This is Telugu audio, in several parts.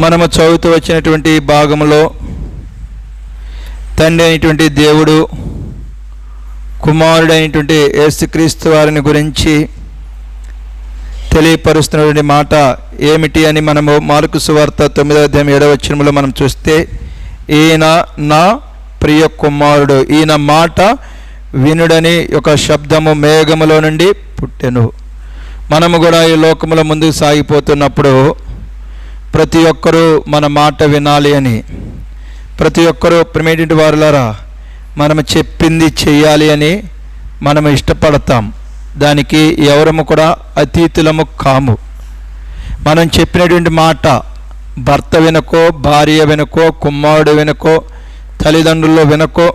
మనము చదువుతూ వచ్చినటువంటి భాగంలో తండ్రి అయినటువంటి దేవుడు కుమారుడైనటువంటి యేసుక్రీస్తు వారిని గురించి తెలియపరుస్తున్నటువంటి మాట ఏమిటి అని మనము మార్కు సువార్త 9వ అధ్యాయం 7వ వచనంలో మనం చూస్తే, ఈయన నా ప్రియ కుమారుడు, ఈయన మాట వినుడని ఒక శబ్దము మేఘములో నుండి పుట్టెను. మనము కూడా ఈ లోకములో ముందుకు సాగిపోతున్నప్పుడు ప్రతి ఒక్కరూ మన మాట వినాలి అని, ప్రతి ఒక్కరూ ప్రియమైనటువంటి వారులారా మనము చెప్పింది చెయ్యాలి అని మనము ఇష్టపడతాం. దానికి ఎవరము కూడా అతీతులము కాము. మనం చెప్పినటువంటి మాట భర్త వెనుకో, భార్య వెనుకో, కుమారుడు వెనుకో, తల్లిదండ్రులు వెనుకో,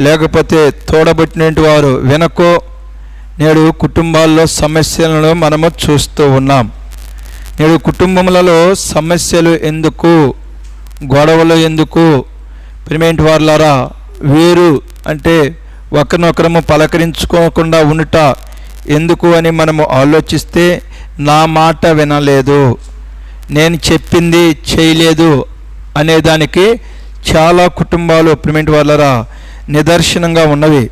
లేకపోతే తోడబుట్టినటువంటి వారు వెనుకో నేడు కుటుంబాల్లో సమస్యలను మనము చూస్తూ ఉన్నాం. నేడు కుటుంబములలో సమస్యలు ఎందుకు, గొడవలు ఎందుకు? ప్రియమైనటువంటి వారులారా, వీరు అంటే ఒకరినొకరము పలకరించుకోకుండా ఉండుట ఎందుకు అని మనము ఆలోచిస్తే, నా మాట వినలేదు, నేను చెప్పింది చేయలేదు అనేదానికి చాలా కుటుంబాలు ప్రియమైనటువంటి వారులారా నిదర్శనంగా ఉన్నవి.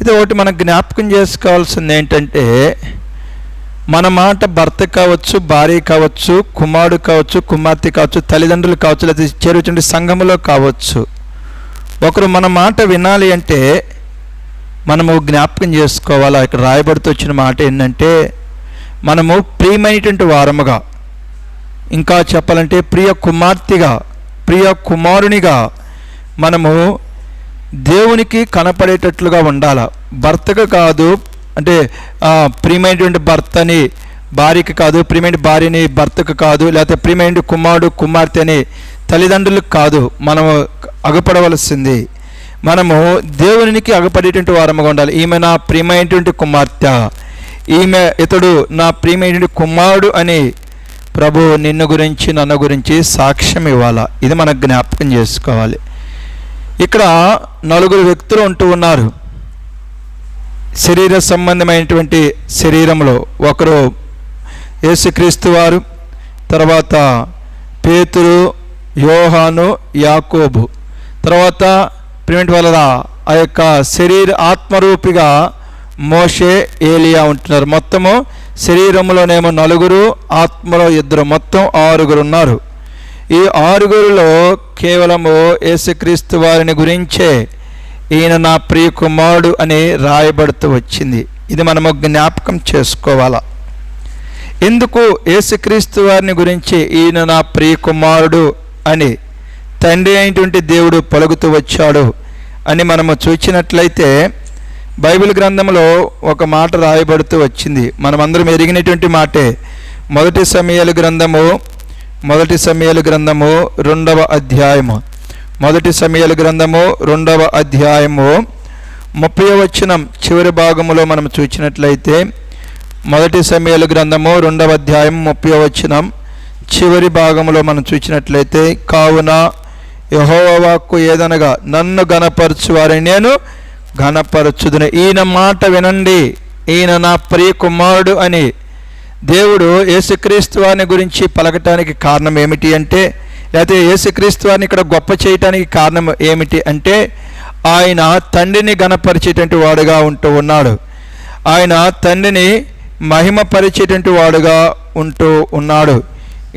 ఇది ఒకటి మనం జ్ఞాపకం చేసుకోవాల్సింది ఏంటంటే, మన మాట భర్త కావచ్చు, భార్య కావచ్చు, కుమారుడు కావచ్చు, కుమార్తె కావచ్చు, తల్లిదండ్రులు కావచ్చు, లేదా చేరుచుండే సంఘములో కావచ్చు, ఒకరు మన మాట వినాలి అంటే మనము జ్ఞాపకం చేసుకోవాలి. ఇక్కడ రాయబడుతూ వచ్చిన మాట ఏంటంటే, మనము ప్రియమైనటువంటి వారముగా, ఇంకా చెప్పాలంటే ప్రియ కుమార్తెగా, ప్రియ కుమారునిగా మనము దేవునికి కనపడేటట్లుగా ఉండాలి. భర్తకు కాదు, అంటే ప్రియమైనటువంటి భర్తని భార్యకి కాదు, ప్రియమైన భార్యని భర్తకు కాదు, లేకపోతే ప్రియమైన కుమారుడు కుమార్తె అని తల్లిదండ్రులకు కాదు మనము అగపడవలసింది. మనము దేవునికి అగపడేటువంటి వారముగా ఉండాలి. ఈమె నా ప్రియమైనటువంటి కుమార్తె, ఇతడు నా ప్రియమైనటువంటి కుమారుడు అని ప్రభు నిన్ను గురించి నన్ను గురించి సాక్ష్యం ఇవ్వాలా. ఇది మనం జ్ఞాపకం చేసుకోవాలి. ఇక్కడ 4 వ్యక్తులు ఉంటూ ఉన్నారు. శరీర సంబంధమైనటువంటి శరీరంలో ఒకరు యేసుక్రీస్తు వారు, తర్వాత పేతురు, యోహాను, యాకోబు, తర్వాత ప్రియమైన వాళ్ళ ఆ యొక్క శరీర ఆత్మరూపిగా మోషే, ఏలియా ఉంటున్నారు. మొత్తము శరీరంలోనేమో 4, ఆత్మలో 2, మొత్తం 6 ఉన్నారు. ఈ 6లో కేవలము యేసుక్రీస్తు వారిని గురించే ఈయన నా ప్రియ కుమారుడు అని రాయబడుతూ వచ్చింది. ఇది మనము జ్ఞాపకం చేసుకోవాలా. ఎందుకు యేసుక్రీస్తు వారిని గురించి ఈయన నా ప్రియ కుమారుడు అని తండ్రి అయినటువంటి దేవుడు పలుకుతూ వచ్చాడు అని మనము చూచినట్లయితే, బైబిల్ గ్రంథంలో ఒక మాట రాయబడుతూ వచ్చింది. మనమందరం ఎరిగినటువంటి మాటే. మొదటి సమూయేలు గ్రంథము 2వ అధ్యాయము, మొదటి సమూయేలు గ్రంథము 2వ అధ్యాయము 30వ వచనం చివరి భాగములో మనం చూచినట్లయితే, మొదటి సమూయేలు గ్రంథము 2వ అధ్యాయం 30వ వచనం చివరి భాగములో మనం చూచినట్లయితే, కావున యెహోవా వాక్కు ఏదనగా, నన్ను ఘనపరచు వారిని నేను ఘనపరచుదును. ఈయన మాట వినండి, ఈయన నా ప్రియ కుమారుడు అని దేవుడు యేసుక్రీస్తు వారిని గురించి పలకటానికి కారణం ఏమిటి అంటే, లేకపోతే యేసుక్రీస్తు వారిని ఇక్కడ గొప్ప చేయటానికి కారణం ఏమిటి అంటే, ఆయన తండ్రిని ఘనపరిచేటువంటి వాడుగా ఉంటూ ఉన్నాడు. ఆయన తండ్రిని మహిమపరిచేటువంటి వాడుగా ఉంటూ ఉన్నాడు.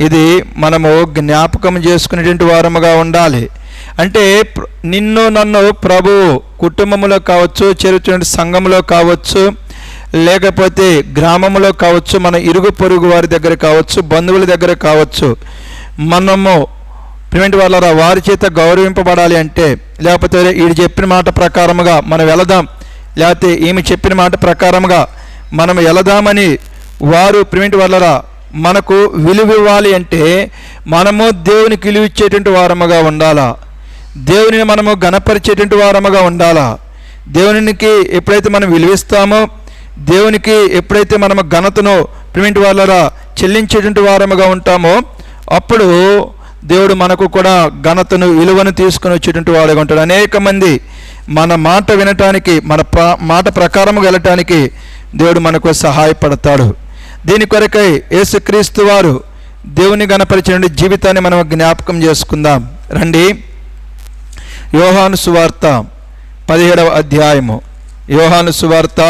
ఇది మనము జ్ఞాపకం చేసుకునేటువంటి వారముగా ఉండాలి. అంటే నిన్ను నన్ను ప్రభు కుటుంబంలో కావచ్చు, చేరుతున్న సంఘంలో కావచ్చు, లేకపోతే గ్రామంలో కావచ్చు, మన ఇరుగు పొరుగు వారి దగ్గర కావచ్చు, బంధువుల దగ్గర కావచ్చు, మనము ప్రియమైన వాళ్ళ వారి చేత గౌరవింపబడాలి అంటే, లేకపోతే వీడు చెప్పిన మాట ప్రకారముగా మనం వెళదాం, లేకపోతే ఈమె చెప్పిన మాట ప్రకారముగా మనం వెళదామని వారు ప్రియమైన వాళ్ళ మనకు విలువ ఇవ్వాలి అంటే, మనము దేవునికి విలువ ఇచ్చేటువంటి వారముగా ఉండాలా. దేవునిని మనము ఘనపరిచేటువంటి వారముగా ఉండాలా. దేవునికి ఎప్పుడైతే మనం విలువిస్తామో, దేవునికి ఎప్పుడైతే మనము ఘనతను ప్రియమైన వాళ్ళ చెల్లించేటువంటి వారముగా ఉంటామో, అప్పుడు దేవుడు మనకు కూడా ఘనతను విలువను తీసుకుని వచ్చేటువంటి వాడుగా ఉంటాడు. అనేక మంది మన మాట వినటానికి, మన మాట ప్రకారము వెళ్ళటానికి దేవుడు మనకు సహాయపడతాడు. దీని కొరకై యేసుక్రీస్తు వారు దేవుని గణపరిచిన జీవితాన్ని మనం జ్ఞాపకం చేసుకుందాం. రండి, యోహాను సువార్త 17వ అధ్యాయము. యోహాను సువార్త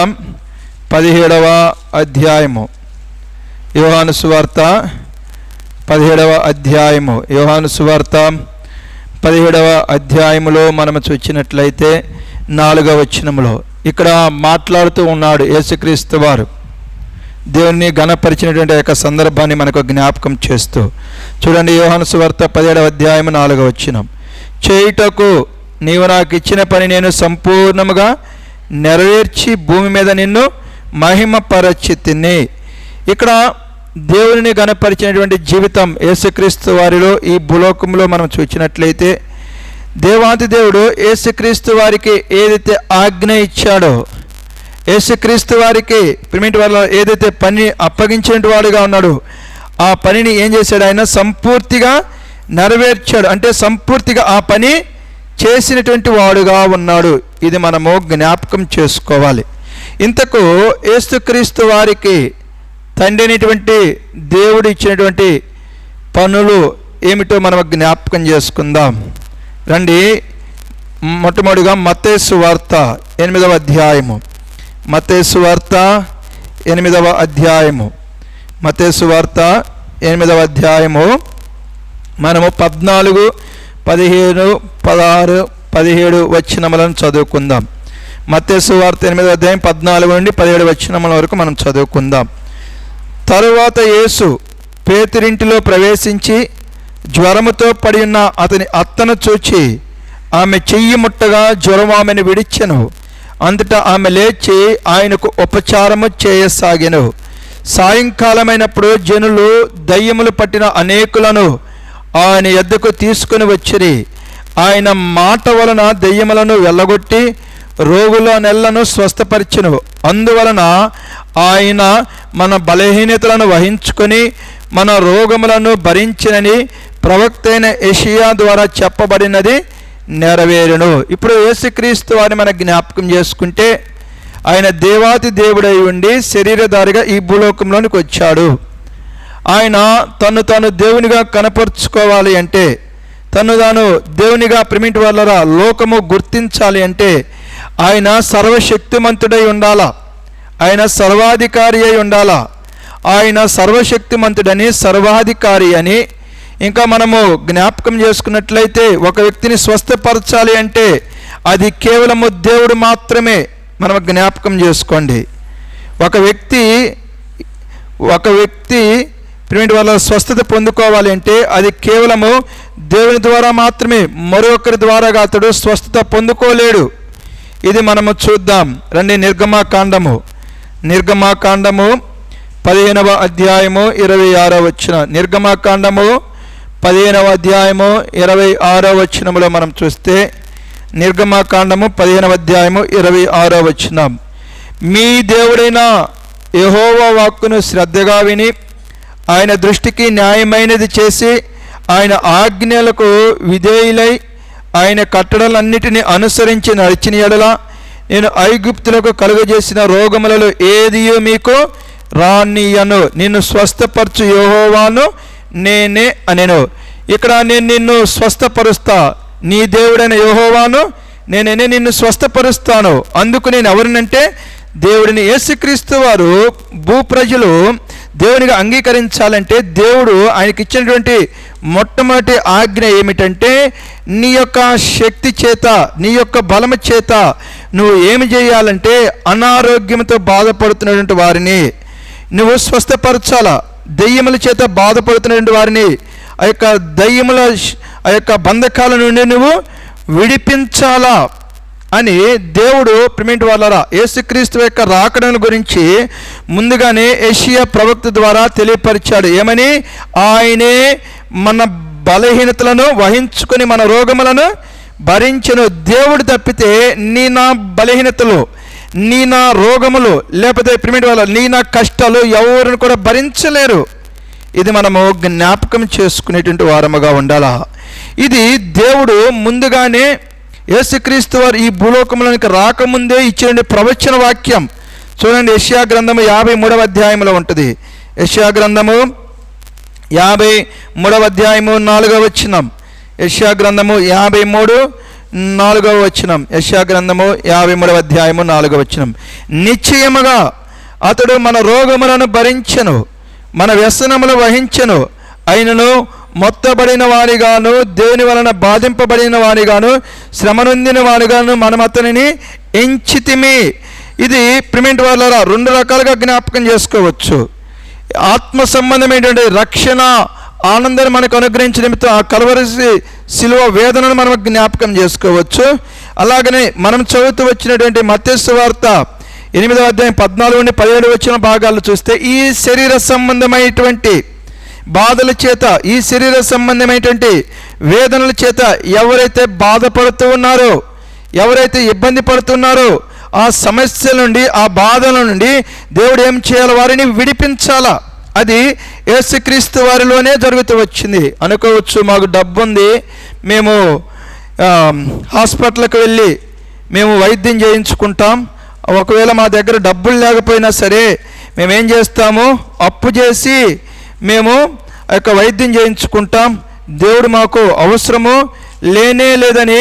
17వ అధ్యాయము. యోహాను సువార్త 17వ అధ్యాయము. యోహాను సువార్త 17వ అధ్యాయములో మనము చూసినట్లయితే 4వ వచనములో ఇక్కడ మాట్లాడుతూ ఉన్నాడు యేసుక్రీస్తు వారు. దేవుణ్ణి ఘనపరిచినటువంటి యొక్క సందర్భాన్ని మనకు జ్ఞాపకం చేస్తూ చూడండి. యోహాను సువార్త 17వ అధ్యాయం 4వ వచనం. చేయుటకు నీవు నాకు ఇచ్చిన పని నేను సంపూర్ణముగా నెరవేర్చి భూమి మీద నిన్ను మహిమపరచితిని. ఇక్కడ దేవుని ఘనపరిచినటువంటి జీవితం యేసుక్రీస్తు వారిలో ఈ భూలోకంలో మనం చూసినట్లయితే దేవాది దేవుడు యేసుక్రీస్తు వారికి ఏదైతే ఆజ్ఞ ఇచ్చాడో, యేసుక్రీస్తు వారికి ప్రిమిటి వల్ల ఏదైతే పని అప్పగించిన వాడుగా ఉన్నాడు, ఆ పనిని ఏం చేశాడు? ఆయన సంపూర్తిగా నెరవేర్చాడు. అంటే సంపూర్తిగా ఆ పని చేసినటువంటి వాడుగా ఉన్నాడు. ఇది మనము జ్ఞాపకం చేసుకోవాలి. ఇంతకు యేసుక్రీస్తు వారికి తండ్రి అయినటువంటి దేవుడు ఇచ్చినటువంటి పనులు ఏమిటో మనం జ్ఞాపకం చేసుకుందాం. రండి, మొట్టమొదటిగా మత్తయి సువార్త 8వ అధ్యాయము. మత్తయి సువార్త 8వ అధ్యాయము. మత్తయి సువార్త 8వ అధ్యాయము మనము 14, 15, 16, 17 వచనములను చదువుకుందాం. మత్తయి సువార్త 8వ అధ్యాయం 14 నుండి 17 వచనముల వరకు మనం చదువుకుందాం. తరువాత యేసు పేతురింటిలో ప్రవేశించి జ్వరముతో పడి ఉన్న అతని అత్తను చూచి ఆమె చెయ్యి ముట్టగా జ్వరం ఆమెను విడిచెను. అంతటా ఆమె లేచి ఆయనకు ఉపచారము చేయసాగెను. సాయంకాలమైనప్పుడు జనులు దయ్యములు పట్టిన అనేకులను ఆయన యొద్దకు తీసుకుని వచ్చిరి. ఆయన మాట వలన దయ్యములను వెళ్ళగొట్టి రోగుల నెలను స్వస్థపరిచెను. అందువలన ఆయన మన బలహీనతలను వహించుకొని మన రోగములను భరించినని ప్రవక్త అయిన యెషయా ద్వారా చెప్పబడినది నెరవేరును. ఇప్పుడు యేసుక్రీస్తు వారిని మన జ్ఞాపకం చేసుకుంటే ఆయన దేవాతి దేవుడై ఉండి శరీరధారిగా ఈ భూలోకంలోనికి వచ్చాడు. ఆయన తను తాను దేవునిగా కనపరుచుకోవాలి అంటే, తను తాను దేవునిగా ప్రిమిటి వల్ల లోకము గుర్తించాలి అంటే ఆయన సర్వశక్తిమంతుడై ఉండాలా, ఆయన సర్వాధికారి అయి ఉండాలా. ఆయన సర్వశక్తిమంతుడని, సర్వాధికారి అని. ఇంకా మనము జ్ఞాపకం చేసుకున్నట్లయితే ఒక వ్యక్తిని స్వస్థపరచాలి అంటే అది కేవలము దేవుడు మాత్రమే. మనం జ్ఞాపకం చేసుకోండి. ఒక వ్యక్తి ప్రిమిటి వల్ల స్వస్థత పొందుకోవాలి అంటే అది కేవలము దేవుని ద్వారా మాత్రమే, మరొకరి ద్వారాగా అతడు స్వస్థత పొందుకోలేడు. ఇది మనము చూద్దాం. రండి, నిర్గమాకాండము 15వ అధ్యాయము 26వ వచనం. నిర్గమాకాండము 15వ అధ్యాయము 26వ వచనములో మనం చూస్తే, నిర్గమాకాండము 15వ అధ్యాయము 26వ వచనం. మీ దేవుడైన యెహోవా వాక్కును శ్రద్ధగా విని ఆయన దృష్టికి న్యాయమైనది చేసి ఆయన ఆజ్ఞలకు విధేయులై ఆయన కట్టడలన్నిటినీ అనుసరించి నడిచిన యెడల నేను ఐగుప్తులకు కలుగజేసిన రోగములలో ఏదియో మీకు రానియను, నిన్ను స్వస్థపరచు యెహోవాను నేనే అనెను. ఇక్కడ నేను నిన్ను స్వస్థపరుస్తా, నీ దేవుడైన యెహోవాను నేనే నిన్ను స్వస్థపరుస్తాను. అందుకు నేను ఎవరినంటే దేవుడిని. యేసుక్రీస్తు వారు భూప్రజలు దేవునిగా అంగీకరించాలంటే దేవుడు ఆయనకి ఇచ్చినటువంటి మొట్టమొదటి ఆజ్ఞ ఏమిటంటే, నీ యొక్క శక్తి చేత, నీ యొక్క బలము చేత నువ్వు ఏమి చేయాలంటే అనారోగ్యంతో బాధపడుతున్నటువంటి వారిని నువ్వు స్వస్థపరచాలా. దెయ్యముల చేత బాధపడుతున్నటువంటి వారిని ఆ యొక్క దెయ్యముల ఆ యొక్క బంధకాల నుండి నువ్వు విడిపించాలా అని దేవుడు ప్రిమిటి వాళ్ళ యేసుక్రీస్తు యొక్క రాకడను గురించి ముందుగానే యెషయా ప్రవక్త ద్వారా తెలియపరిచాడు. ఏమని? ఆయనే మన బలహీనతలను వహించుకొని మన రోగములను భరించెను. దేవుడు తప్పితే నీ నా బలహీనతలు, నీ నా రోగములు, లేకపోతే ప్రిమిటి వాళ్ళ నీ నా కష్టాలు ఎవరిని కూడా భరించలేరు. ఇది మనము జ్ఞాపకం చేసుకునేటువంటి వారముగా ఉండాలా. ఇది దేవుడు ముందుగానే యేసుక్రీస్తు వారు ఈ భూలోకంలోనికి రాకముందే ఇచ్చిన ప్రవచన వాక్యం. చూడండి, యెషయా గ్రంథము 53వ అధ్యాయంలో ఉంటుంది. యెషయా గ్రంథము 53వ అధ్యాయము 4వ వచనం. యెషయా గ్రంథము 53:4వ వచనం. యెషయా గ్రంథము 53వ అధ్యాయము 4వ వచనం. నిశ్చయముగా అతడు మన రోగములను భరించెను, మన వ్యసనములు వహించెను, అయినను మొత్తబడిన వారిగాను, దేవుని వలన బాధింపబడిన వారిగాను, శ్రమ నొందిన వారిగాను మనం అతనిని ఎంచితిమి. ఇది ప్రిమెంట్ వాళ్ళ 2 రకాలుగా జ్ఞాపకం చేసుకోవచ్చు. ఆత్మ సంబంధమైనటువంటి రక్షణ ఆనందాన్ని మనకు అనుగ్రహించిన నిమిత్తం ఆ కల్వరి శిలువ వేదనను మనం జ్ఞాపకం చేసుకోవచ్చు. అలాగనే మనం చదువుతూ వచ్చినటువంటి మత్తయి సువార్త 8వ అధ్యాయం 14 నుండి 17 వచ్చిన భాగాలు చూస్తే ఈ శరీర సంబంధమైనటువంటి బాధల చేత, ఈ శరీర సంబంధమైనటువంటి వేదనల చేత ఎవరైతే బాధపడుతూ ఉన్నారో, ఎవరైతే ఇబ్బంది పడుతున్నారో, ఆ సమస్యల నుండి, ఆ బాధల నుండి దేవుడు ఏం చేయాలి? వారిని విడిపించాలా. అది యేసుక్రీస్తు వారిలోనే జరుగుతూ వచ్చింది. అనుకోవచ్చు, మాకు డబ్బు ఉంది, మేము హాస్పిటల్కి వెళ్ళి మేము వైద్యం చేయించుకుంటాం, ఒకవేళ మా దగ్గర డబ్బులు లేకపోయినా సరే మేమేం చేస్తాము, అప్పు చేసి మేము ఆ యొక్క వైద్యం చేయించుకుంటాం, దేవుడు మాకు అవసరము లేనే లేదని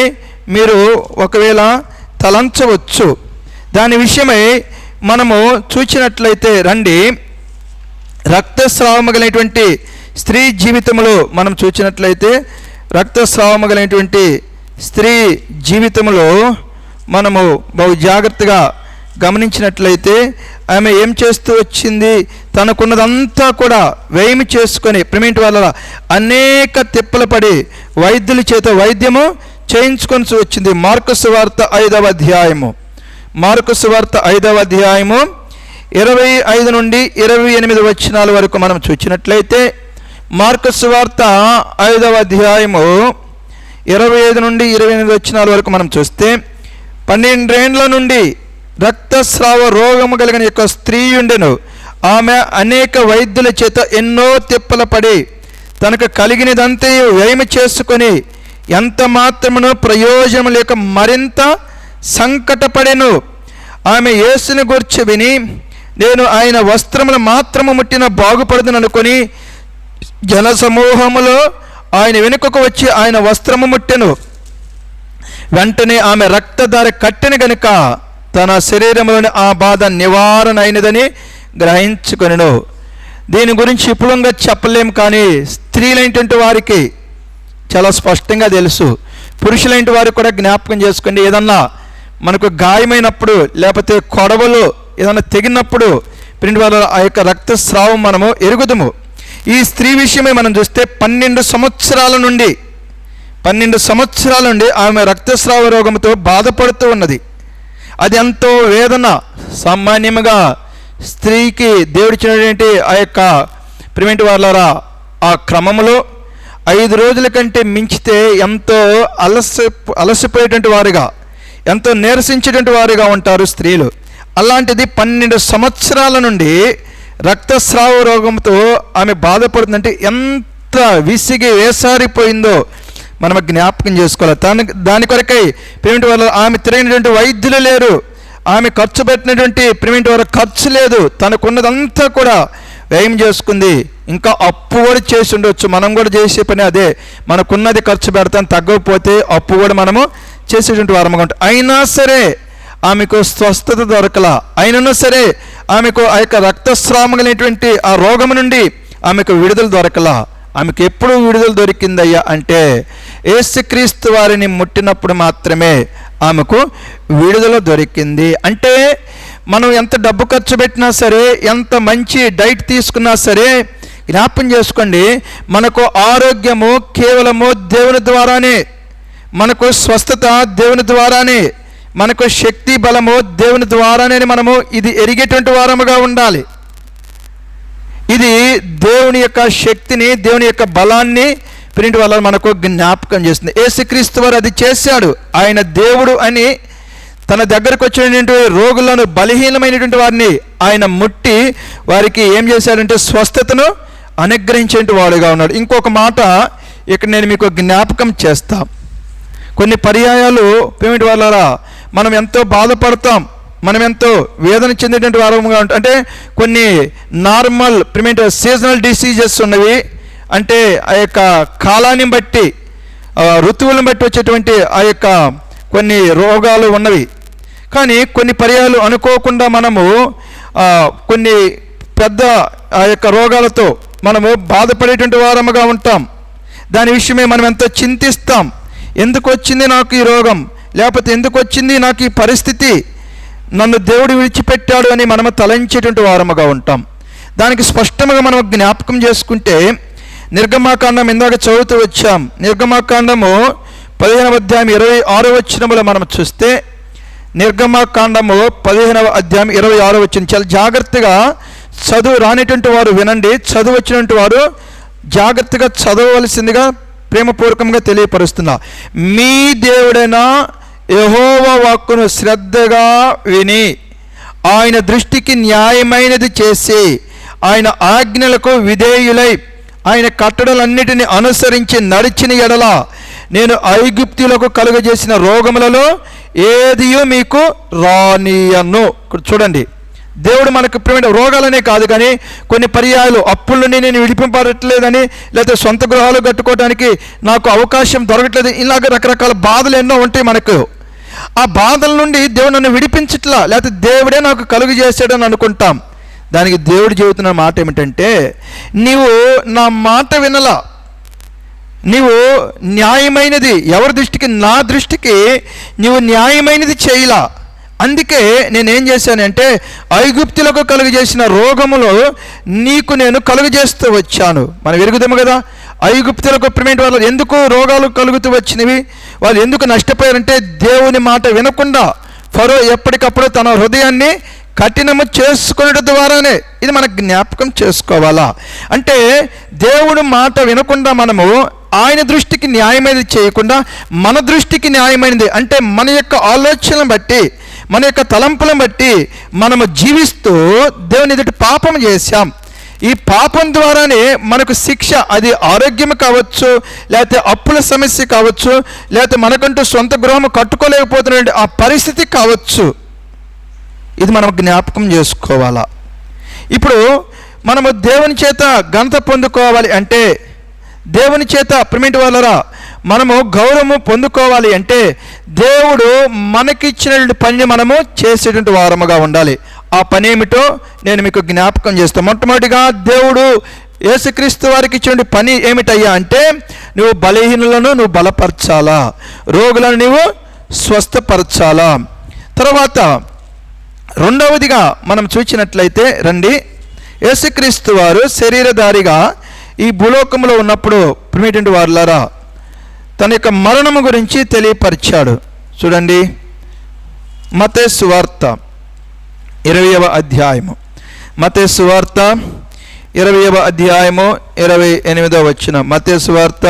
మీరు ఒకవేళ తలంచవచ్చు. దాని విషయమై మనము చూచినట్లయితే రండి, రక్తస్రావము కలిగినటువంటి స్త్రీ జీవితంలో మనం చూచినట్లయితే, రక్తస్రావము కలిగినటువంటి స్త్రీ జీవితంలో మనము బహు జాగ్రత్తగా గమనించినట్లయితే ఆమె ఏం చేస్తూ వచ్చింది? తనకున్నదంతా కూడా వ్యయం చేసుకొని ప్రిమెంట్ వల్ల అనేక తిప్పలు పడి వైద్యుల చేత వైద్యము చేయించుకొని వచ్చింది. మార్కు సువార్త 5వ అధ్యాయము, మార్కు సువార్త 5వ అధ్యాయము 25 నుండి 28 వచనాల వరకు మనం చూసినట్లయితే, మార్కు సువార్త 5వ అధ్యాయము 25 నుండి 28 వచనాల వరకు మనం చూస్తే, 12 ఏండ్ల నుండి రక్తస్రావ రోగము కలిగిన యొక్క స్త్రీ ఉండెను. ఆమె అనేక వైద్యుల చేత ఎన్నో తిప్పల పడి తనకు కలిగినదంతా వ్యయం చేసుకొని ఎంత మాత్రమును ప్రయోజనం లేక మరింత సంకటపడెను. ఆమె యేసుని గూర్చి విని, నేను ఆయన వస్త్రములు మాత్రము ముట్టిన బాగుపడదును అనుకొని జనసమూహములో ఆయన వెనుకకు వచ్చి ఆయన వస్త్రము ముట్టెను. వెంటనే ఆమె రక్తధార కట్టిన గనుక తన శరీరంలోని ఆ బాధ నివారణ అయినదని గ్రహించుకొనెను. దీని గురించి విపులంగా చెప్పలేము, కానీ స్త్రీలైనటువంటి వారికి చాలా స్పష్టంగా తెలుసు. పురుషులైన వారికి కూడా జ్ఞాపకం చేసుకోండి. ఏదన్నా మనకు గాయమైనప్పుడు, లేకపోతే కొడవలు ఏదన్నా తెగినప్పుడు ప్రింట్ వల్ల ఆ యొక్క రక్తస్రావం మనము ఎరుగుదము. ఈ స్త్రీ విషయమే మనం చూస్తే 12 సంవత్సరాల నుండి ఆమె రక్తస్రావ రోగంతో బాధపడుతూ ఉన్నది. అది ఎంతో వేదన. సామాన్యముగా స్త్రీకి దేవుడిచ్చినటువంటి ఆ యొక్క ప్రిమెంట్ వాళ్ళరా ఆ క్రమంలో 5 రోజుల కంటే మించితే ఎంతో అలసిపోయేటువంటి వారుగా, ఎంతో నీరసించేటువంటి వారుగా ఉంటారు స్త్రీలు. అలాంటిది 12 సంవత్సరాల నుండి రక్తస్రావ రోగంతో ఆమె బాధపడుతుందంటే ఎంత విసిగి వేసారిపోయిందో మనం జ్ఞాపకం చేసుకోవాలి. దాని కొరకై పేమెంట్ వల్ల ఆమె తిరిగినటువంటి వైద్యులు లేరు, ఆమె ఖర్చు పెట్టినటువంటి పేమెంట్ వల్ల ఖర్చు లేదు, తనకున్నదంతా కూడా వ్యయం చేసుకుంది. ఇంకా అప్పు కూడా చేసి ఉండొచ్చు. మనం కూడా చేసే పని అదే, మనకున్నది ఖర్చు పెడతాం, తగ్గకపోతే అప్పు కూడా మనము చేసేటువంటి వారముగా ఉంటాం. అయినా సరే ఆమెకు స్వస్థత దొరకలా, అయినా సరే ఆమెకు ఆ యొక్క రక్తస్రావం కలిగినటువంటి ఆ రోగం నుండి ఆమెకు విడుదల దొరకలా. ఆమెకు ఎప్పుడు విడుదల దొరికిందయ్యా అంటే యేసుక్రీస్తు వారిని ముట్టినప్పుడు మాత్రమే ఆమెకు విడుదల దొరికింది. అంటే మనం ఎంత డబ్బు ఖర్చు పెట్టినా సరే, ఎంత మంచి డైట్ తీసుకున్నా సరే, జ్ఞాపకం చేసుకోండి, మనకు ఆరోగ్యము కేవలము దేవుని ద్వారానే, మనకు స్వస్థత దేవుని ద్వారానే, మనకు శక్తి బలము దేవుని ద్వారానే మనము ఇది ఎరిగేటువంటి వారముగా ఉండాలి. ఇది దేవుని యొక్క శక్తిని, దేవుని యొక్క బలాన్ని ప్రింట్ వల్ల మనకు జ్ఞాపకం చేస్తుంది. యేసుక్రీస్తు వారు అది చేశాడు. ఆయన దేవుడు అని తన దగ్గరకు వచ్చినటువంటి రోగులను, బలహీనమైనటువంటి వారిని ఆయన ముట్టి వారికి ఏం చేశాడంటే స్వస్థతను అనుగ్రహించేటువంటి వాడుగా ఉన్నాడు. ఇంకొక మాట ఇక్కడ నేను మీకు జ్ఞాపకం చేస్తా. కొన్ని పర్యాయాలు పేమెంట్ వల్ల మనం ఎంతో బాధపడతాం, మనం ఎంతో వేదన చెందేటువంటి వారముగా ఉంటాం. అంటే కొన్ని నార్మల్ ప్రిమెంట్ సీజనల్ డిసీజెస్ ఉన్నవి, అంటే ఆ యొక్క కాలాన్ని బట్టి ఋతువులను బట్టి వచ్చేటువంటి ఆ యొక్క కొన్ని రోగాలు ఉన్నవి. కానీ కొన్ని పర్యాలు అనుకోకుండా మనము కొన్ని పెద్ద ఆ యొక్క రోగాలతో మనము బాధపడేటువంటి వారముగా ఉంటాం. దాని విషయమే మనం ఎంతో చింతిస్తాం. ఎందుకు వచ్చింది నాకు ఈ రోగం, లేకపోతే ఎందుకు వచ్చింది నాకు ఈ పరిస్థితి, నన్ను దేవుడు విడిచిపెట్టాడు అని మనము తలంచేటువంటి వారముగా ఉంటాం. దానికి స్పష్టంగా మనం జ్ఞాపకం చేసుకుంటే నిర్గమాకాండం ఇందాక చదువుతూ వచ్చాం. నిర్గమాకాండము 15వ అధ్యాయం 26వ వచనములో మనం చూస్తే, నిర్గమాకాండము 15వ అధ్యాయం 26వ వచనం చాలా జాగ్రత్తగా చదువు రానిటువంటి వారు వినండి, చదువు వచ్చినటువంటి వారు జాగ్రత్తగా చదవవలసిందిగా ప్రేమపూర్వకంగా తెలియపరుస్తున్నా. మీ దేవుడైన యెహోవా వాక్కును శ్రద్ధగా విని ఆయన దృష్టికి న్యాయమైనది చేసి ఆయన ఆజ్ఞలకు విధేయులై ఆయన కట్టడలన్నిటిని అనుసరించి నడిచిన ఎడల నేను ఐగుప్తులకు కలుగజేసిన రోగములలో ఏదియో మీకు రానియను. చూడండి, దేవుడు మనకు ప్రేమ రోగాలనే కాదు, కానీ కొన్ని పర్యాయాలు అప్పుల నుండి నేను విడిపింపబడట్లేదని, లేకపోతే సొంత గృహాలు కట్టుకోవడానికి నాకు అవకాశం దొరకట్లేదు, ఇలాగ రకరకాల బాధలు ఎన్నో ఉంటాయి మనకు. ఆ బాధల నుండి దేవుడు నన్ను విడిపించట్లా, లేకపోతే దేవుడే నాకు కలుగు చేశాడని అనుకుంటాం. దానికి దేవుడు చెబుతున్న మాట ఏమిటంటే, నీవు నా మాట వినలా, నీవు న్యాయమైనది ఎవరి దృష్టికి, నా దృష్టికి నీవు న్యాయమైనది చేయలా. అందుకే నేనేం చేశానంటే ఐగుప్తులకు కలుగజేసిన రోగములు నీకు నేను కలుగజేస్తూ వచ్చాను. మనం ఎరుగుదాము కదా, ఐగుప్తులకు ప్రిమెంట్ వాళ్ళు ఎందుకు రోగాలు కలుగుతూ వచ్చినవి, వాళ్ళు ఎందుకు నష్టపోయారంటే దేవుని మాట వినకుండా ఫరో ఎప్పటికప్పుడు తన హృదయాన్ని కఠినము చేసుకునే ద్వారానే. ఇది మనకు జ్ఞాపకం చేసుకోవాలా. అంటే దేవుడు మాట వినకుండా మనము ఆయన దృష్టికి న్యాయమైనది చేయకుండా మన దృష్టికి న్యాయమైనది, అంటే మన యొక్క ఆలోచనను బట్టి మన యొక్క తలంపులను బట్టి మనము జీవిస్తూ దేవుని ఎదుటి పాపం చేశాం. ఈ పాపం ద్వారానే మనకు శిక్ష, అది ఆరోగ్యం కావచ్చు, లేకపోతే అప్పుల సమస్య కావచ్చు, లేకపోతే మనకంటూ సొంత గృహం కట్టుకోలేకపోతున్న ఆ పరిస్థితి కావచ్చు. ఇది మనం జ్ఞాపకం చేసుకోవాలా. ఇప్పుడు మనము దేవుని చేత ఘనత పొందుకోవాలి అంటే, దేవుని చేత ప్రిమెంట్ వాళ్ళరా మనము గౌరవము పొందుకోవాలి అంటే, దేవుడు మనకిచ్చినటువంటి పనిని మనము చేసేటువంటి వారముగా ఉండాలి. ఆ పని ఏమిటో నేను మీకు జ్ఞాపకం చేస్తాను. మొట్టమొదటిగా దేవుడు యేసుక్రీస్తు వారికి ఇచ్చిన పని ఏమిటయ్యా అంటే, నువ్వు బలహీనులను నువ్వు బలపరచాలా, రోగులను నువ్వు స్వస్థపరచాలా. తర్వాత రెండవదిగా మనం చూసినట్లయితే రండి, యేసుక్రీస్తు వారు శరీరధారిగా ఈ భూలోకంలో ఉన్నప్పుడు ప్రిమిటెంట్ వారులారా తన యొక్క మరణము గురించి తెలియపరిచాడు. చూడండి, మత్తయి సువార్త 20వ అధ్యాయము, మత్తయి సువార్త 20వ అధ్యాయము 28వ వచనం. మత్తయి సువార్త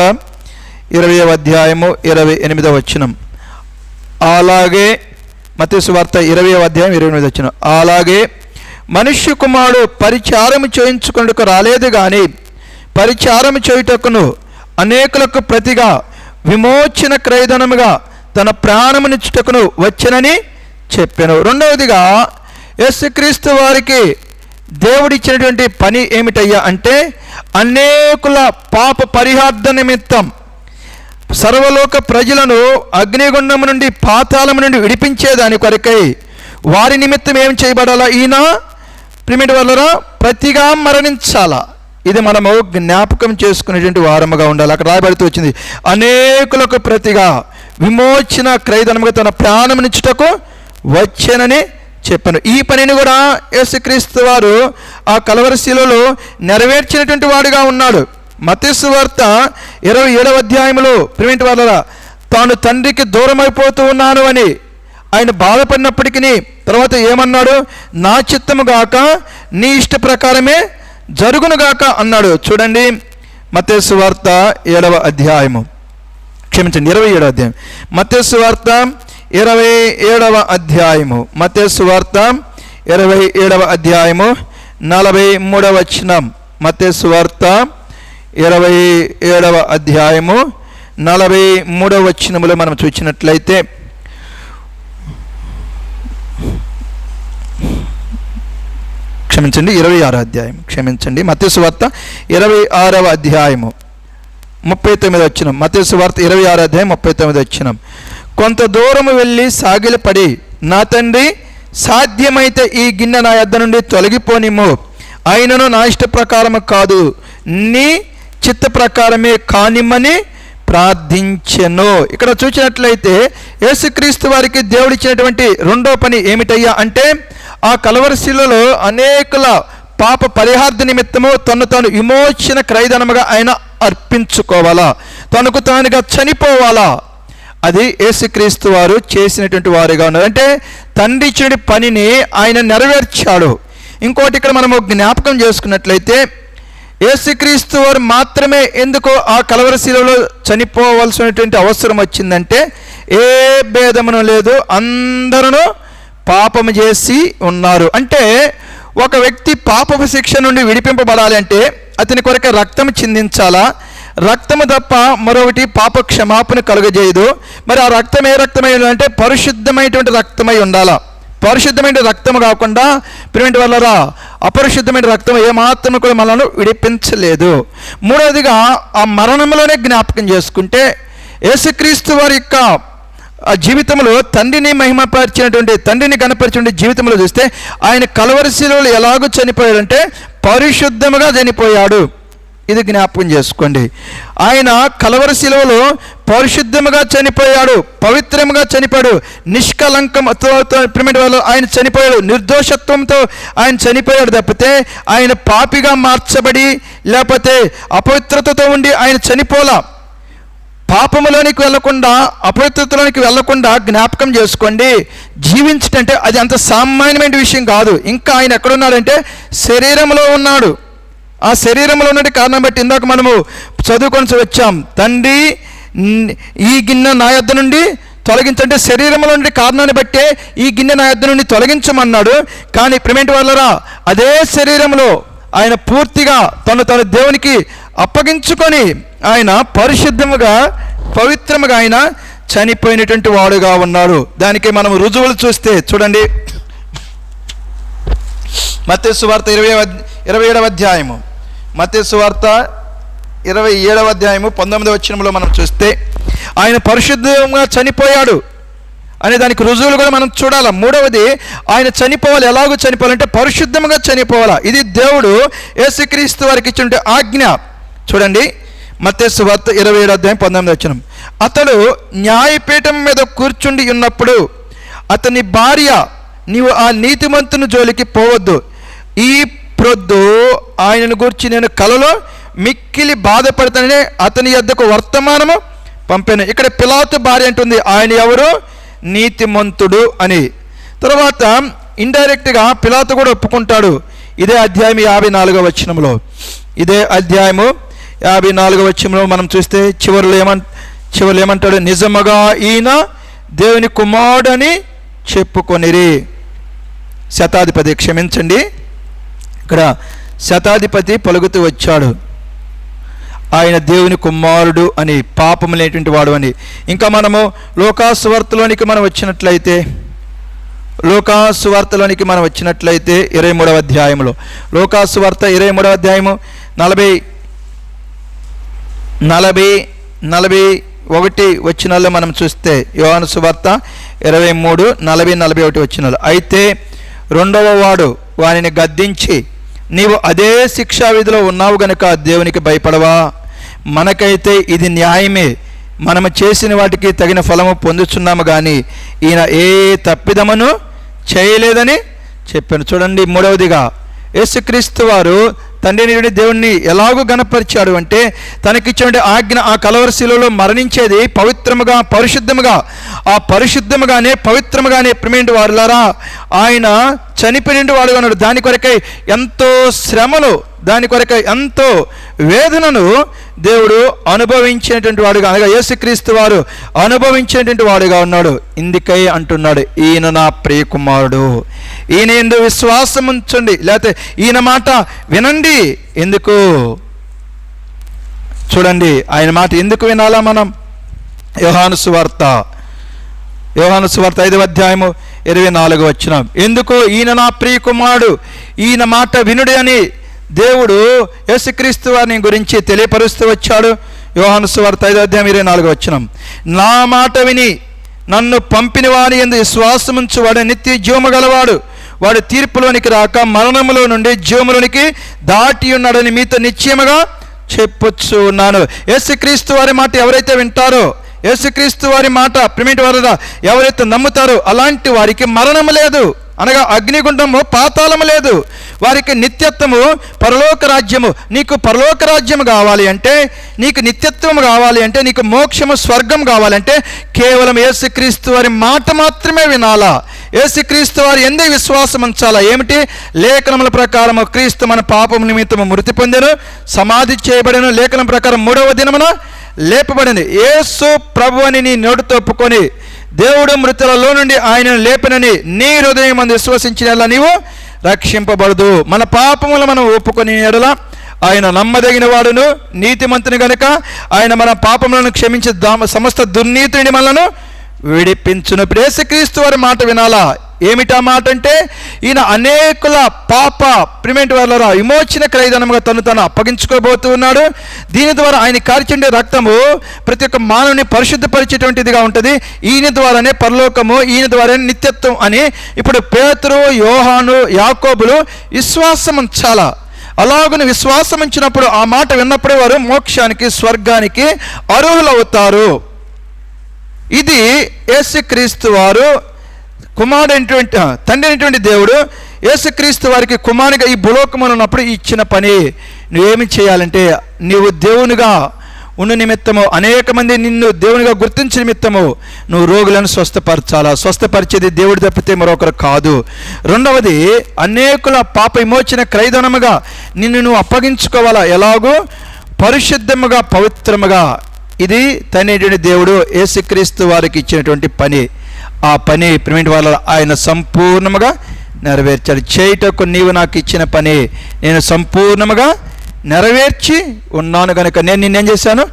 20వ అధ్యాయము 28వ వచనం. అలాగే మత్తయి సువార్త 20వ అధ్యాయం 28వ వచనం. అలాగే మనుష్య కుమారుడు పరిచారము చేయించుకొనుటకు రాలేదు కానీ పరిచారము చేయుటకును అనేకులకు ప్రతిగా విమోచన క్రయధనముగా తన ప్రాణమునిచ్చుటకును వచ్చెనని చెప్పాను. రెండవదిగా యేసుక్రీస్తు వారికి దేవుడిచ్చినటువంటి పని ఏమిటయ్యా అంటే, అనేకుల పాప పరిహార్థ నిమిత్తం సర్వలోక ప్రజలను అగ్నిగుండము నుండి పాతాళము నుండి విడిపించేదాని కొరకై వారి నిమిత్తం ఏం చేయబడాలా, ఈయన ప్రిమిటి వల్ల ప్రతిగా మరణించాలా. ఇది మనము జ్ఞాపకం చేసుకునేటువంటి వారముగా ఉండాలి. అక్కడ రాయబడుతూ వచ్చింది, అనేకులకు ప్రతిగా విమోచన క్రయధనముగా తన ప్రాణమునిచ్చుటకు వచ్చానని చెప్పాను. ఈ పనిని కూడా యేసుక్రీస్తు వారు ఆ కలవరి శిలువలో నెరవేర్చినటువంటి వాడుగా ఉన్నాడు. మత్తయి సువార్త 27వ అధ్యాయంలో ప్రిమిటి వల్ల తాను తండ్రికి దూరం అయిపోతూ ఉన్నాను అని ఆయన బాధపడినప్పటికీ తర్వాత ఏమన్నాడు, నా చిత్తము గాక నీ ఇష్ట ప్రకారమే జరుగునుగాక అన్నాడు. చూడండి, మత్తయి సువార్త 7వ అధ్యాయము, క్షమించండి 27వ అధ్యాయం, మత్తయి సువార్త 27వ అధ్యాయము, మత్తయి సువార్త 27వ అధ్యాయము 43వ వచనం. మత్తయి సువార్త 27వ అధ్యాయము 43వ వచనములో మనం చూసినట్లయితే, 26వ అధ్యాయం, మత్తయి సువార్త 26వ అధ్యాయము 39వ వచనం. మత్తయి సువార్త 26వ అధ్యాయం 39వ వచనం. కొంత దూరము వెళ్ళి సాగిలపడి, నా తండ్రి, సాధ్యమైతే ఈ గిన్నె నా యొద్ద నుండి తొలగిపోనిమ్ము, అయినను నా ఇష్ట ప్రకారము కాదు, నీ చిత్త ప్రకారమే కానిమ్మని ప్రార్థించెను. ఇక్కడ చూసినట్లయితే యేసుక్రీస్తు వారికి దేవుడు ఇచ్చినటువంటి రెండో పని ఏమిటయ్యా అంటే, ఆ కలవరి శిలువలో అనేకుల పాప పరిహార్థ నిమిత్తము తను తాను విమోచన క్రయధనముగా ఆయన అర్పించుకోవాలా, తనకు తానుగా చనిపోవాలా. అది యేసుక్రీస్తు వారు చేసినటువంటి వారుగా ఉన్నారు. అంటే తండ్రి ఇచ్చిన పనిని ఆయన నెరవేర్చాడు. ఇంకోటి ఇక్కడ మనము జ్ఞాపకం చేసుకున్నట్లయితే, యేసుక్రీస్తు వారు మాత్రమే ఎందుకో ఆ కలవరి శిలువలో చనిపోవలసినటువంటి అవసరం వచ్చిందంటే, ఏ భేదమును లేదు, అందరూ పాపము చేసి ఉన్నారు. అంటే ఒక వ్యక్తి పాపపు శిక్ష నుండి విడిపింపబడాలి అంటే అతని కొరకు రక్తం చిందించాలా, రక్తము తప్ప మరొకటి పాప క్షమాపణ కలుగజేయదు. మరి ఆ రక్తం ఏ రక్తమై అంటే పరిశుద్ధమైనటువంటి రక్తమై ఉండాలా. పరిశుద్ధమైన రక్తము కాకుండా ప్రివెంట్ వల్లరా అపరిశుద్ధమైన రక్తం ఏమాత్రం కూడా మనల్ని విడిపించలేదు. మూడవదిగా ఆ మరణంలోనే జ్ఞాపకం చేసుకుంటే, యేసుక్రీస్తు వారి యొక్క ఆ జీవితంలో తండ్రిని మహిమపరిచినటువంటి, తండ్రిని గణపరిచినటువంటి జీవితంలో చూస్తే ఆయన కలవరి శిలువలో ఎలాగో చనిపోయాడంటే పరిశుద్ధముగా చనిపోయాడు. ఇది జ్ఞాపకం చేసుకోండి. ఆయన కలవరి శిలువలో పరిశుద్ధముగా చనిపోయాడు, పవిత్రముగా చనిపోయాడు, నిష్కలంకంతో ఆయన చనిపోయాడు, నిర్దోషత్వంతో ఆయన చనిపోయాడు తప్పితే ఆయన పాపిగా మార్చబడి లేకపోతే అపవిత్రతతో ఉండి ఆయన చనిపోలా. పాపములోనికి వెళ్లకుండా, అపవిత్రతలోనికి వెళ్లకుండా జ్ఞాపకం చేసుకోండి. జీవించటంటే అది అంత సామాన్యమైన విషయం కాదు. ఇంకా ఆయన ఎక్కడున్నాడంటే శరీరంలో ఉన్నాడు. ఆ శరీరంలో ఉన్నటి కారణం బట్టి ఇందాక మనము చదువుకొని వచ్చాం, తండ్రి ఈ గిన్నె నా యొద్ద నుండి తొలగించంటే శరీరంలో ఉండే కారణాన్ని బట్టే ఈ గిన్నె నా యొద్ద నుండి తొలగించమన్నాడు. కానీ ప్రిమెంట్ వల్లరా అదే శరీరంలో ఆయన పూర్తిగా తన దేవునికి అప్పగించుకొని ఆయన పరిశుద్ధముగా పవిత్రముగా ఆయన చనిపోయినటువంటి వాడుగా ఉన్నాడు. దానికి మనం రుజువులు చూస్తే చూడండి, మత్తయి సువార్త 27వ అధ్యాయము, మత్తయి సువార్త 27వ అధ్యాయము 19వ వచనంలో మనం చూస్తే ఆయన పరిశుద్ధంగా చనిపోయాడు అనే దానికి రుజువులు కూడా మనం చూడాలి. మూడవది, ఆయన చనిపోవాలి. ఎలాగో చనిపోవాలంటే పరిశుద్ధంగా చనిపోవాలా. ఇది దేవుడు యేసుక్రీస్తు వారికి ఇచ్చిన ఆజ్ఞ. చూడండి, మత్తయి సువార్త 27వ అధ్యాయం 19వ వచనం. అతడు న్యాయపీఠం మీద కూర్చుండి ఉన్నప్పుడు అతని భార్య, నీవు ఆ నీతిమంతుని జోలికి పోవద్దు, ఈ ప్రొద్దు ఆయనను గురించి నేను కలలో మిక్కిలి బాధపడతానని అతని యొద్దకు వర్తమానము పంపాను. ఇక్కడ పిలాతు భార్య అంటుంది ఆయన ఎవరు? నీతిమంతుడు అని. తర్వాత ఇండైరెక్ట్గా పిలాతు కూడా ఒప్పుకుంటాడు. ఇదే అధ్యాయం 54వ వచనంలో, ఇదే అధ్యాయము 54వ వచనంలో మనం చూస్తే చివరిలో ఏమంటాడు? నిజముగా ఈయన దేవుని కుమారుడని చెప్పుకొనిరి. శతాధిపతి, క్షమించండి, ఇక్కడ శతాధిపతి పలుకుతూ వచ్చాడు, ఆయన దేవుని కుమారుడు అని, పాపము లేనటువంటి వాడు అని. ఇంకా మనము లోకాసువార్తలోనికి మనం వచ్చినట్లయితే 23వ అధ్యాయంలో, లోకాసువార్త 23వ అధ్యాయము 40-41 వచనాల్లో మనం చూస్తే, యోహాను సువార్త 23:40-41 వచనాలు. అయితే రెండవ వాడు వానిని గద్దించి, నీవు అదే శిక్షా విధిలో ఉన్నావు గనుక దేవునికి భయపడవా? మనకైతే ఇది న్యాయమే, మనము చేసిన వాటికి తగిన ఫలము పొందుచున్నాము కానీ ఈయన ఏ తప్పిదమును చేయలేదని చెప్పాను. చూడండి, మూడవదిగా యేసుక్రీస్తు వారు తండ్రిని దేవుణ్ణి ఎలాగూ గణపరిచాడు అంటే, తనకిచ్చిన ఆజ్ఞ ఆ కలవరి శిలువలో మరణించేది పవిత్రముగా పరిశుద్ధముగా, ఆ పరిశుద్ధముగానే పవిత్రముగానే ప్రిమెంట్ వారులారా ఆయన చనిపోయిన వాడుగా ఉన్నాడు. దాని కొరకై ఎంతో శ్రమలు, దాని కొరకై ఎంతో వేదనను దేవుడు అనుభవించినటువంటి వాడుగా, అనగా యేసుక్రీస్తు వారు అనుభవించినటువంటి వాడుగా ఉన్నాడు. ఇందుకై అంటున్నాడు, ఈయన నా ప్రియ కుమారుడు, ఈయన యందు విశ్వాసం ఉంచండి, లేకపోతే ఈయన మాట వినండి. ఎందుకు? చూడండి, ఆయన మాట ఎందుకు వినాలా మనం? యోహాను సువార్త 5వ అధ్యాయము 24వ వచనం. ఎందుకు ఈయన నా ప్రియ కుమారుడు, ఈయన మాట వినుడి అని దేవుడు యేసుక్రీస్తు వారిని గురించి తెలియపరుస్తూ వచ్చాడు. యోహాను సువార్త 5వ అధ్యాయం 24వ వచనం. నా మాట విని నన్ను పంపిన వారి యందు విశ్వాసముంచు వాడు నిత్య జీవము గలవాడు, వాడు తీర్పులోనికి రాక మరణములో నుండి జీవములోనికి దాటి ఉన్నాడని మీతో నిశ్చయముగా చెప్పొచ్చు ఉన్నాను. యేసుక్రీస్తు వారి మాట ఎవరైతే వింటారో, యేసుక్రీస్తు వారి మాట ప్రియమైన వారురా ఎవరైతే నమ్ముతారో అలాంటి వారికి మరణము లేదు, అనగా అగ్నిగుండము పాతాళము లేదు. వారికి నిత్యత్వము పరలోక రాజ్యము. నీకు పరలోక రాజ్యము కావాలి అంటే, నీకు నిత్యత్వము కావాలి అంటే, నీకు మోక్షము స్వర్గం కావాలంటే కేవలం యేసుక్రీస్తు వారి మాట మాత్రమే వినాలా. యేసుక్రీస్తు వారి ఎందు విశ్వాసం ఉంచాలా. ఏమిటి? లేఖనముల ప్రకారము క్రీస్తు మన పాపము నిమిత్తము మృతి పొందెను, సమాధి చేయబడెను, లేఖనం ప్రకారం 3వ దినమున లేపబడింది. యేసు ప్రభు అని నీ నోటితో ఒప్పుకొని దేవుడు మృతులలో నుండి ఆయనను లేపనని నీ హృదయం మందు విశ్వసించిన నీవు రక్షింపబడదు. మన పాపములు మనం ఒప్పుకొని ఎడల ఆయన నమ్మదగిన వాడును నీతిమంతుని గనుక ఆయన మన పాపములను క్షమించి సమస్త దుర్నీతిని మనలను విడిపించును. ఇప్పుడు యేసుక్రీస్తు వారి మాట వినాలా. ఏమిటా మాట అంటే, ఈయన అనేకుల పాప ప్రిమెంట్ వల్ల విమోచన క్రయధనముగా తను అప్పగించుకోబోతూ ఉన్నాడు. దీని ద్వారా ఆయన కార్చిండే రక్తము ప్రతి ఒక్క మానవుని పరిశుద్ధపరిచేటువంటిదిగా ఉంటుంది. ఈయన ద్వారానే పరలోకము, ఈయన ద్వారానే నిత్యత్వం అని ఇప్పుడు పేతురు, యోహాను, యాకోబులు విశ్వాసం ఉంచాలా. అలాగుని విశ్వాసం ఉంచినప్పుడు, ఆ మాట విన్నప్పుడు వారు మోక్షానికి స్వర్గానికి అర్హులవుతారు. ఇది యేసుక్రీస్తు వారు కుమారుడు అయినటువంటి తండ్రి అయినటువంటి దేవుడు యేసుక్రీస్తు వారికి కుమారునిగా ఈ భూలోకములో ఉన్నప్పుడు ఇచ్చిన పని. నువ్వేమి చేయాలంటే, నీవు దేవునిగా ఉన్న నిమిత్తము, అనేక మంది నిన్ను దేవునిగా గుర్తించిన నిమిత్తము నువ్వు రోగులను స్వస్థపరచాలా. స్వస్థపరిచేది దేవుడు తప్పితే మరొకరు కాదు. రెండవది, అనేకుల పాప విమోచన క్రయధనముగా నిన్ను నువ్వు అప్పగించుకోవాలా. ఎలాగో పరిశుద్ధముగా పవిత్రముగా. ఇది తండ్రి దేవుడు యేసుక్రీస్తు వారికి ఇచ్చినటువంటి పని. ఆ పని ప్రిమిట్ వాళ్ళ ఆయన సంపూర్ణముగా నెరవేర్చాడు. చేయుటకు నీవు నాకు ఇచ్చిన పని నేను సంపూర్ణముగా నెరవేర్చి ఉన్నాను కనుక నేను నిన్నేం చేశాను?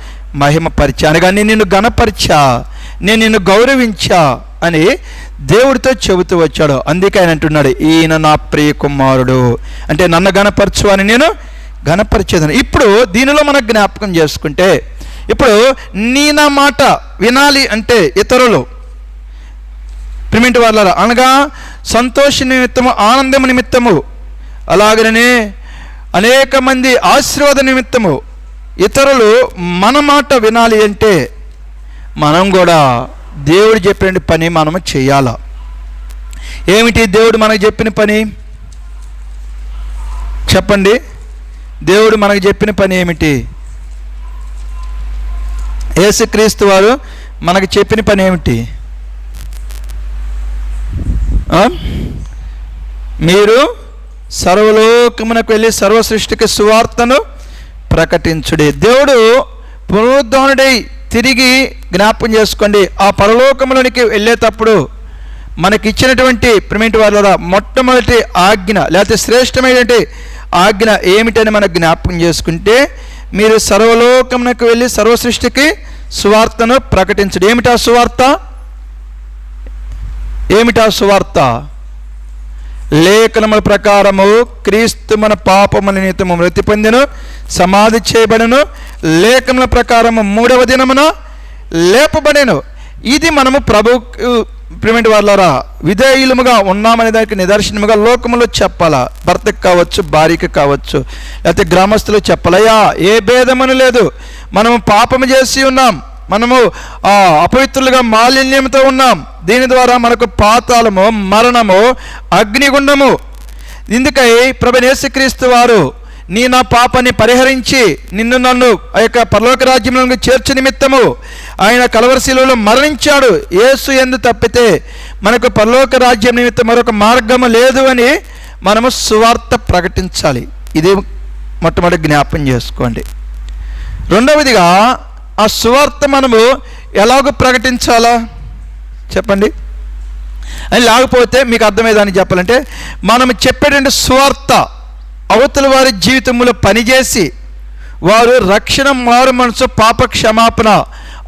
మహిమపరిచా, అనగా నేను నిన్ను గణపరిచా, నేను నిన్ను గౌరవించా అని దేవుడితో చెబుతూ వచ్చాడు. అందుకే ఆయన అంటున్నాడు, ఈయన నా ప్రియ కుమారుడు అంటే నన్ను గణపరచు అని నేను గణపరిచేదాను. ఇప్పుడు దీనిలో మనం జ్ఞాపకం చేసుకుంటే, ఇప్పుడు నీ నా మాట వినాలి అంటే ఇతరులు ప్రిమింటి వాళ్ళ అనగా సంతోష నిమిత్తము, ఆనందము నిమిత్తము, అలాగనే అనేక మంది ఆశీర్వాద నిమిత్తము ఇతరులు మన మాట వినాలి అంటే మనం కూడా దేవుడు చెప్పిన పని మనము చేయాలా. ఏమిటి దేవుడు మనకు చెప్పిన పని? చెప్పండి. దేవుడు మనకు చెప్పిన పని ఏమిటి? యేసుక్రీస్తు వారు మనకు చెప్పిన పని ఏమిటి? మీరు సర్వలోకమునకు వెళ్ళి సర్వ సృష్టికి సువార్తను ప్రకటించుడి. దేవుడు పునరుద్ధరణుడై తిరిగి జ్ఞాపకం చేసుకోండి, ఆ పరలోకములోనికి వెళ్ళేటప్పుడు మనకిచ్చినటువంటి ప్రిమిటి వాళ్ళ మొట్టమొదటి ఆజ్ఞ లేకపోతే శ్రేష్టమైనటువంటి ఆజ్ఞ ఏమిటని మనకు జ్ఞాపకం చేసుకుంటే, మీరు సర్వలోకమునకు వెళ్ళి సర్వ సృష్టికి సువార్తను ప్రకటించడు. ఏమిటా సువార్త? ఏమిటా సువార్త? లేఖనముల ప్రకారము క్రీస్తు మన పాపముల నిమిత్తము మృతి పొందెను, సమాధి చేయబడెను, లేఖనముల ప్రకారము 3వ దినమున లేపబడెను. ఇది మనము ప్రభువుకు ప్రిమిటి వాళ్ళరా విధేయులముగా ఉన్నామనే దానికి నిదర్శనముగా లోకములో చెప్పాలా. భర్తకు కావచ్చు, భార్యకి కావచ్చు, లేకపోతే గ్రామస్తులు చెప్పాలయ్యా, ఏ భేదమని లేదు, మనము పాపము చేసి ఉన్నాం, మనము అపవిత్రులుగా మాలిన్యంతో ఉన్నాం, దీని ద్వారా మనకు పాతాళము, మరణము, అగ్నిగుండము. ఇందుకై ప్రభువైన యేసుక్రీస్తు వారు నీ నా పాపాన్ని పరిహరించి నిన్ను నన్ను ఆ యొక్క పరలోక రాజ్యంలో చేర్చు నిమిత్తము ఆయన కలవరి శిలువలో మరణించాడు. యేసు యందు తప్పితే మనకు పరలోక రాజ్యం నిమిత్తం మరొక మార్గము లేదు అని మనము సువార్త ప్రకటించాలి. ఇది మొట్టమొదటి జ్ఞాపం చేసుకోండి. రెండవదిగా ఆ సువార్త మనము ఎలాగో ప్రకటించాలా చెప్పండి. అని లేకపోతే మీకు అర్థమయ్యేదాన్ని చెప్పాలంటే, మనం చెప్పేటువంటి సువార్త అవతల వారి జీవితంలో పనిచేసి వారు రక్షణ, మారు మనసు, పాప క్షమాపణ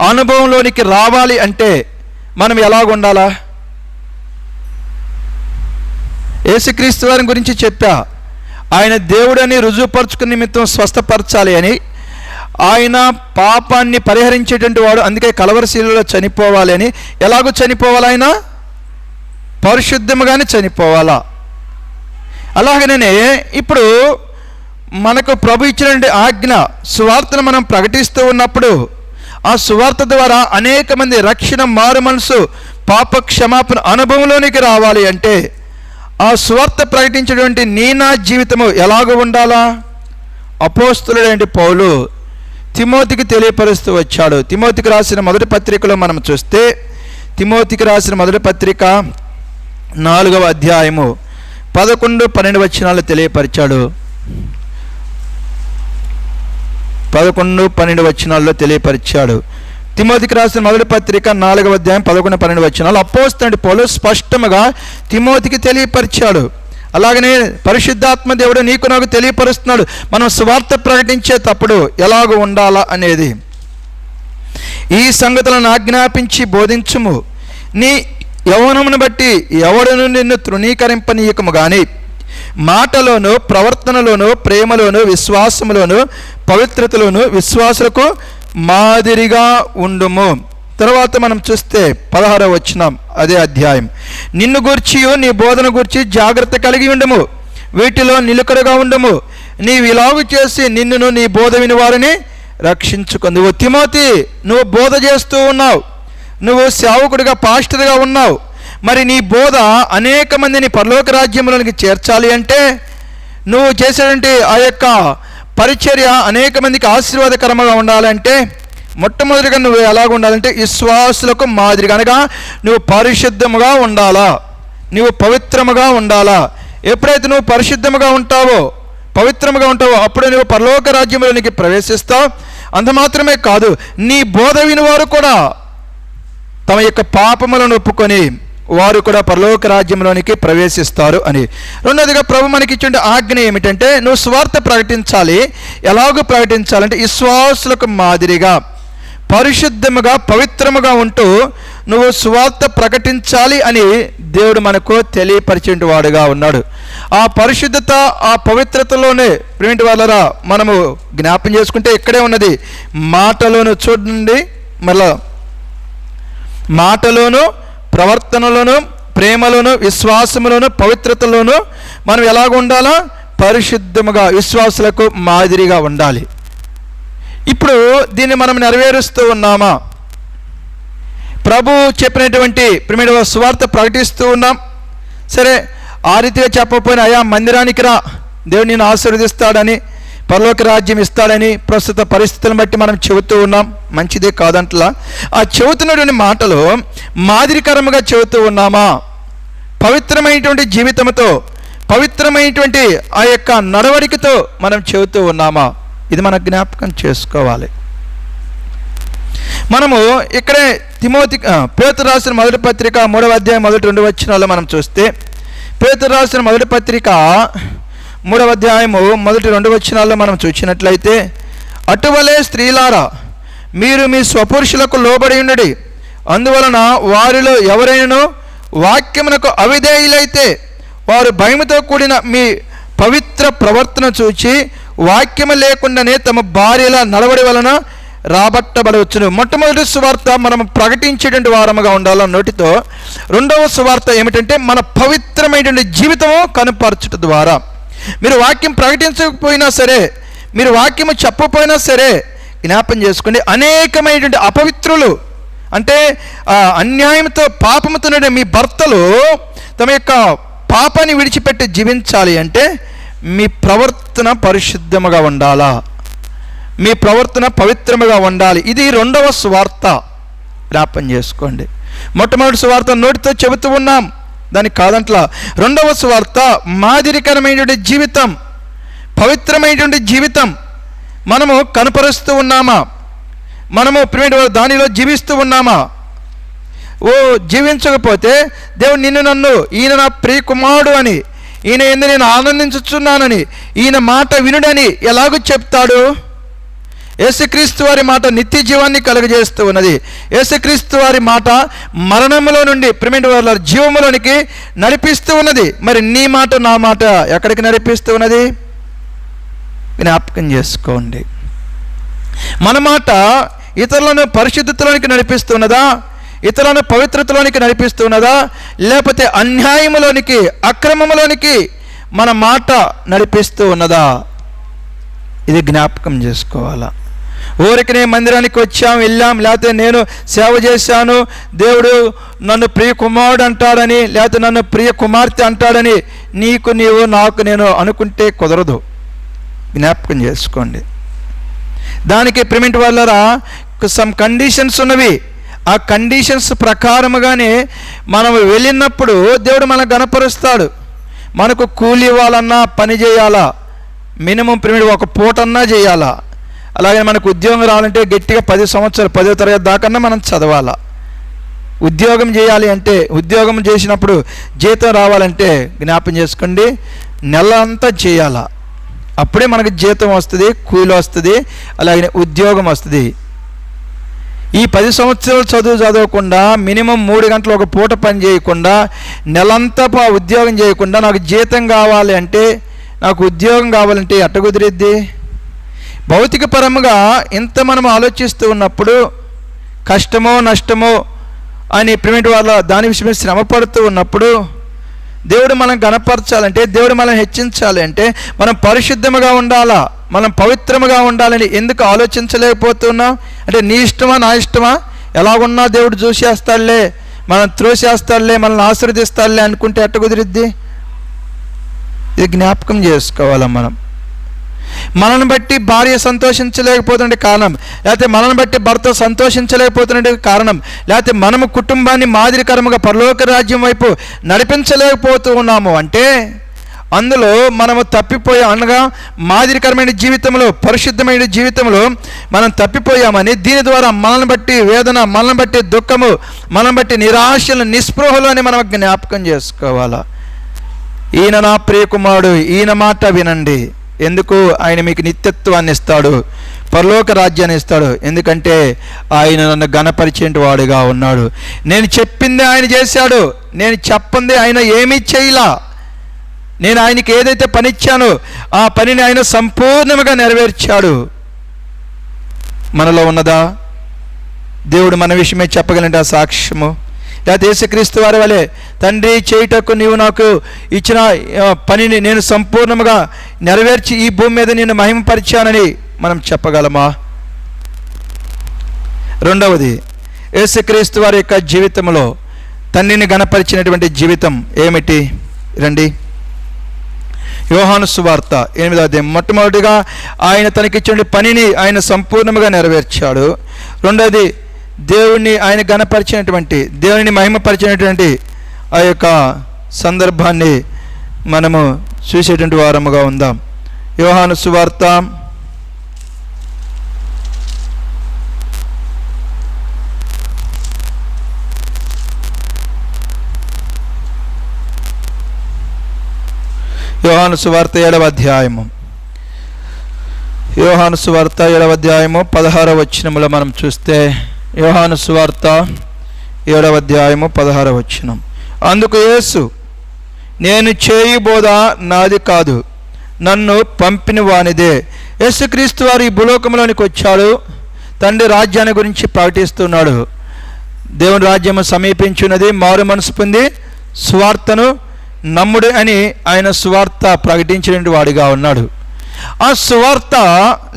అనుభవంలోనికి రావాలి అంటే మనం ఎలాగుండాలా? యేసుక్రీస్తు వారి గురించి చెప్పా. ఆయన దేవుడని రుజువుపరుచుకునే నిమిత్తం స్వస్థపరచాలి అని, ఆయన పాపాన్ని పరిహరించేటువంటి వాడు, అందుకే కలవరశీలలో చనిపోవాలి అని. ఎలాగో చనిపోవాలి? ఆయన పరిశుద్ధముగానే చనిపోవాలా. అలాగనే ఇప్పుడు మనకు ప్రభు ఇచ్చినటువంటి ఆజ్ఞ, సువార్తను మనం ప్రకటిస్తూ ఉన్నప్పుడు ఆ సువార్త ద్వారా అనేక మంది రక్షణ, మారు మనసు, పాప క్షమాపణ అనుభవంలోనికి రావాలి అంటే ఆ సువార్త ప్రకటించేటువంటి నా జీవితము ఎలాగో ఉండాలా? అపోస్తులుడైన పౌలు తిమోతికి తెలియపరుస్తూ వచ్చాడు. తిమోతికి రాసిన మొదటి పత్రికలో మనం చూస్తే, తిమోతికి రాసిన మొదటి పత్రిక 4వ అధ్యాయము 11-12 వచనాలు తెలియపరిచాడు. 11-12 వచనాల్లో తెలియపరిచాడు. తిమోతికి రాసిన మొదటి పత్రిక 4వ అధ్యాయం 11-12 వచనాలు అపోస్తలుడైన పౌలు స్పష్టంగా తిమోతికి తెలియపరిచాడు. అలాగనే పరిశుద్ధాత్మ దేవుడు నీకు నాకు తెలియపరుస్తున్నాడు, మనం సువార్త ప్రకటించేటప్పుడు ఎలాగో ఉండాలా అనేది. ఈ సంగతులను ఆజ్ఞాపించి బోధించుము. నీ యవ్వనమును బట్టి ఎవడును నిన్ను తృణీకరింపనీయకము గాని మాటలోను, ప్రవర్తనలోను, ప్రేమలోను, విశ్వాసములోను, పవిత్రతలోను విశ్వాసులకు మాదిరిగా ఉండుము. తర్వాత మనం చూస్తే 16వ వచనం అదే అధ్యాయం, నిన్ను గూర్చియు నీ బోధన గూర్చి జాగ్రత్త కలిగి ఉండము, వీటిలో నిలకడగా ఉండము, నీవు ఇలాగు చేసి నిన్నును నీ బోధ విని వారిని రక్షించుకుంది. ఓ తిమోతి, నువ్వు బోధ చేస్తూ ఉన్నావు, నువ్వు సేవకుడిగా, పాస్టర్గా ఉన్నావు. మరి నీ బోధ అనేక మందిని పరలోక రాజ్యంలోనికి చేర్చాలి అంటే, నువ్వు చేసేటువంటి ఆ యొక్క పరిచర్య అనేక మందికి ఆశీర్వాదకరంగా ఉండాలంటే, మొట్టమొదటిగా నువ్వు ఎలాగ ఉండాలంటే విశ్వాసులకు మాదిరిగా, అనగా నువ్వు పరిశుద్ధముగా ఉండాలా, నువ్వు పవిత్రముగా ఉండాలా. ఎప్పుడైతే నువ్వు పరిశుద్ధముగా ఉంటావో, పవిత్రముగా ఉంటావో, అప్పుడు నువ్వు పరలోక రాజ్యంలోనికి ప్రవేశిస్తావు. అంత మాత్రమే కాదు, నీ బోధ వినివారు కూడా తమ యొక్క పాపములను ఒప్పుకొని వారు కూడా పరలోక రాజ్యంలోనికి ప్రవేశిస్తారు అని. రెండోదిగా ప్రభు మనకి ఇచ్చిన ఆజ్ఞ ఏమిటంటే, నువ్వు స్వార్థ ప్రకటించాలి. ఎలాగో ప్రకటించాలంటే విశ్వాసులకు మాదిరిగా పరిశుద్ధముగా, పవిత్రముగా ఉంటూ నువ్వు స్వార్థ ప్రకటించాలి అని దేవుడు మనకు తెలియపరిచిన వాడుగా ఉన్నాడు. ఆ పరిశుద్ధత, ఆ పవిత్రతలోనే ప్రేమిటి వాళ్ళరా మనము జ్ఞాపం చేసుకుంటే ఇక్కడే ఉన్నది. మాటలోను చూడండి, మళ్ళా మాటలోను, ప్రవర్తనలోను, ప్రేమలోను, విశ్వాసములోను, పవిత్రతలోను మనం ఎలాగ ఉండాలా? పరిశుద్ధముగా, విశ్వాసులకు మాదిరిగా ఉండాలి. ఇప్పుడు దీన్ని మనం నెరవేరుస్తూ ఉన్నామా? ప్రభు చెప్పినటువంటి ప్రేమ సువార్త ప్రకటిస్తూ ఉన్నాం. సరే, ఆ రీతిగా చెప్పకపోయినా అయా మందిరానికి రా, దేవుడు నిన్ను ఆశీర్వదిస్తాడని, పరలోక రాజ్యం ఇస్తాడని ప్రస్తుత పరిస్థితులను బట్టి మనం చెబుతూ ఉన్నాం. మంచిదే కాదంటలా. ఆ చెబుతున్నటువంటి మాటలు మాదిరికరముగా చెబుతూ ఉన్నామా? పవిత్రమైనటువంటి జీవితంతో, పవిత్రమైనటువంటి ఆ యొక్క నడవడికతో మనం చెబుతూ ఉన్నామా? ఇది మన జ్ఞాపకం చేసుకోవాలి. మనము ఇక్కడే పేతురు రాసిన మొదటి పత్రిక 3వ అధ్యాయం 1-2 వచనాల్లో మనం చూస్తే, పేతురు రాసిన మొదటి పత్రిక 3వ అధ్యాయము 1-2 వచనాల్లో మనం చూసినట్లయితే, అటువలే స్త్రీలారా మీరు మీ స్వపురుషులకు లోబడి ఉండుడి, అందువలన వారిలో ఎవరైనా వాక్యమునకు అవిధేయులైతే వారు భయముతో కూడిన మీ పవిత్ర ప్రవర్తన చూచి వాక్యము లేకుండానే తమ భార్యల నడవడి వలన రాబట్టబడవచ్చును. మొట్టమొదటి సువార్త మనం ప్రకటించేటువంటి వారముగా ఉండాలి నోటితో. రెండవ సువార్త ఏమిటంటే మన పవిత్రమైనటువంటి జీవితము కనుపరచుట ద్వారా. మీరు వాక్యం ప్రకటించకపోయినా సరే, మీరు వాక్యము చెప్పకపోయినా సరే, జ్ఞాపం చేసుకోండి, అనేకమైనటువంటి అపవిత్రులు అంటే అన్యాయంతో, పాపముతో మీ భర్తలు తమ యొక్క పాపాన్ని విడిచిపెట్టి జీవించాలి అంటే మీ ప్రవర్తన పరిశుద్ధముగా ఉండాలా, మీ ప్రవర్తన పవిత్రముగా ఉండాలి. ఇది రెండవ సువార్త, జ్ఞాపం చేసుకోండి. మొట్టమొదటి సువార్త నోటితో చెబుతూ ఉన్నాం, దానికి కాదంట్లా. రెండవ సువార్త మాదిరికరమైనటువంటి జీవితం, పవిత్రమైనటువంటి జీవితం మనము కనపరుస్తూ ఉన్నామా? మనము దానిలో జీవిస్తూ ఉన్నామా? జీవించకపోతే దేవుడు నిన్ను, నన్ను, ఈయన నా ప్రియ కుమారుడు అని, ఈయన ఎందు నేను ఆనందించుచున్నానని, ఈయన మాట వినుడని ఎలాగూ చెప్తాడు? యేసుక్రీస్తు వారి మాట నిత్య జీవాన్ని కలుగజేస్తూ ఉన్నది. యేసుక్రీస్తు వారి మాట మరణములో నుండి ప్రిమిటి వాళ్ళ జీవములోనికి నడిపిస్తూ ఉన్నది. మరి నీ మాట నా మాట ఎక్కడికి నడిపిస్తూ ఉన్నది? జ్ఞాపకం చేసుకోండి. మన మాట ఇతరులను పరిశుద్ధతలోనికి నడిపిస్తున్నదా? ఇతరులను పవిత్రతలోనికి నడిపిస్తున్నదా? లేకపోతే అన్యాయములోనికి, అక్రమములోనికి మన మాట నడిపిస్తూ ఉన్నదా? ఇది జ్ఞాపకం చేసుకోవాలా. ఊరికి నేను మందిరానికి వచ్చాం, వెళ్ళాం, లేకపోతే నేను సేవ చేశాను, దేవుడు నన్ను ప్రియ కుమారుడు అంటాడని, లేకపోతే నన్ను ప్రియ కుమార్తె అంటాడని నీకు నీవు నాకు నేను అనుకుంటే కుదరదు. జ్ఞాపకం చేసుకోండి. దానికి ప్రిమిటి వాళ్ళరా సమ్ కండిషన్స్ ఉన్నవి. ఆ కండిషన్స్ ప్రకారముగానే మనం వెళ్ళినప్పుడు దేవుడు మనకు గణపరుస్తాడు. మనకు కూలి ఇవ్వాలన్నా పని చేయాలా, మినిమం ప్రిమిటి ఒక పూటన్నా చేయాలా. అలాగే మనకు ఉద్యోగం రావాలంటే గట్టిగా 10 సంవత్సరాలు 10వ తరగతి దాకన్నా మనం చదవాలా. ఉద్యోగం చేయాలి అంటే, ఉద్యోగం చేసినప్పుడు జీతం రావాలంటే జ్ఞాపం చేసుకోండి, నెల అంతా చేయాలా. అప్పుడే మనకు జీతం వస్తుంది, కూలి వస్తుంది, అలాగే ఉద్యోగం వస్తుంది. ఈ 10 సంవత్సరాలు చదవకుండా మినిమం 3 గంటలు ఒక పూట పని చేయకుండా నెలంతా ఉద్యోగం చేయకుండా నాకు జీతం కావాలి అంటే, నాకు ఉద్యోగం కావాలంటే ఎట్ట కుదిరిద్ది? భౌతిక పరముగా ఇంత మనం ఆలోచిస్తూ ఉన్నప్పుడు కష్టమో నష్టమో అని ప్రిమిటి వాళ్ళ దాని విషయమే శ్రమ పడుతూ ఉన్నప్పుడు దేవుడు మనం గణపరచాలంటే, దేవుడు మనం హెచ్చించాలి అంటే మనం పరిశుద్ధముగా ఉండాలా, మనం పవిత్రముగా ఉండాలని ఎందుకు ఆలోచించలేకపోతున్నాం? అంటే నీ ఇష్టమా నా ఇష్టమా, ఎలాగున్నా దేవుడు చూసేస్తాడులే, మనం త్రోసేస్తాడులే, మనల్ని ఆశీర్వదిస్తాడులే అనుకుంటే ఎట్ట కుదిరిద్ది? ఇది జ్ఞాపకం చేసుకోవాలా. మనల్ని బట్టి భార్య సంతోషించలేకపోతుండే కారణం, లేకపోతే మనల్ని బట్టి భర్త సంతోషించలేకపోతుండే కారణం, లేకపోతే మనము కుటుంబాన్ని మాదిరికరముగా పరలోక రాజ్యం వైపు నడిపించలేకపోతూ ఉన్నాము అంటే అందులో మనము తప్పిపోయాం. అనగా మాదిరికరమైన జీవితంలో, పరిశుద్ధమైన జీవితంలో మనం తప్పిపోయామని, దీని ద్వారా మనల్ని బట్టి వేదన, మనల్ని బట్టి దుఃఖము, మనల్ని బట్టి నిరాశలు, నిస్పృహలు అని మనం జ్ఞాపకం చేసుకోవాలా. ఈయన నా ప్రియ కుమారుడు, ఈయన మాట వినండి. ఎందుకు? ఆయన మీకు నిత్యత్వాన్ని ఇస్తాడు, పరలోక రాజ్యాన్ని ఇస్తాడు. ఎందుకంటే ఆయన నన్ను ఘనపరిచే వాడుగా ఉన్నాడు. నేను చెప్పింది ఆయన చేశాడు, నేను చెప్పింది ఆయన ఏమీ చేయలా. నేను ఆయనకి ఏదైతే పని ఇచ్చానో ఆ పనిని ఆయన సంపూర్ణంగా నెరవేర్చాడు. మనలో ఉన్నదా? దేవుడు మన విషయమే చెప్పగలంటే ఆ సాక్ష్యము. లేకపోతే యేసుక్రీస్తు వారి వలె తండ్రి చేయుటకు నీవు నాకు ఇచ్చిన పనిని నేను సంపూర్ణంగా నెరవేర్చి ఈ భూమి మీద నేను మహిమపరిచానని మనం చెప్పగలమా? రెండవది, యేసుక్రీస్తు వారి యొక్క జీవితంలో తండ్రిని గణపరిచినటువంటి జీవితం ఏమిటి? రండి, యోహాను సువార్త 8వ అధ్యాయం. మొట్టమొదటిగా ఆయన తనకిచ్చిన పనిని ఆయన సంపూర్ణంగా నెరవేర్చాడు. రెండవది, దేవుణ్ణి ఆయన ఘనపరిచినటువంటి, దేవుని మహిమపరిచినటువంటి ఆ యొక్క సందర్భాన్ని మనము చూసేటువంటి వారముగా ఉందాం. యోహాను సువార్త 7వ అధ్యాయము. యోహాను సువార్త 7వ అధ్యాయము 16వ వచనములో మనం చూస్తే, యోహాను సువార్త 7వ అధ్యాయము 16వ వచనం. అందుకు యేసు, నేను చేయు బోధ నాది కాదు, నన్ను పంపిన వానిదే. యేసుక్రీస్తు వారు ఈ భూలోకంలోనికి వచ్చాడు, తండ్రి రాజ్యాన్ని గురించి ప్రకటిస్తున్నాడు. దేవుని రాజ్యము సమీపించున్నది, మారు మనసు పొంది సువార్తను నమ్ముడు అని ఆయన సువార్త ప్రకటించిన వాడిగా ఉన్నాడు. ఆ సువార్త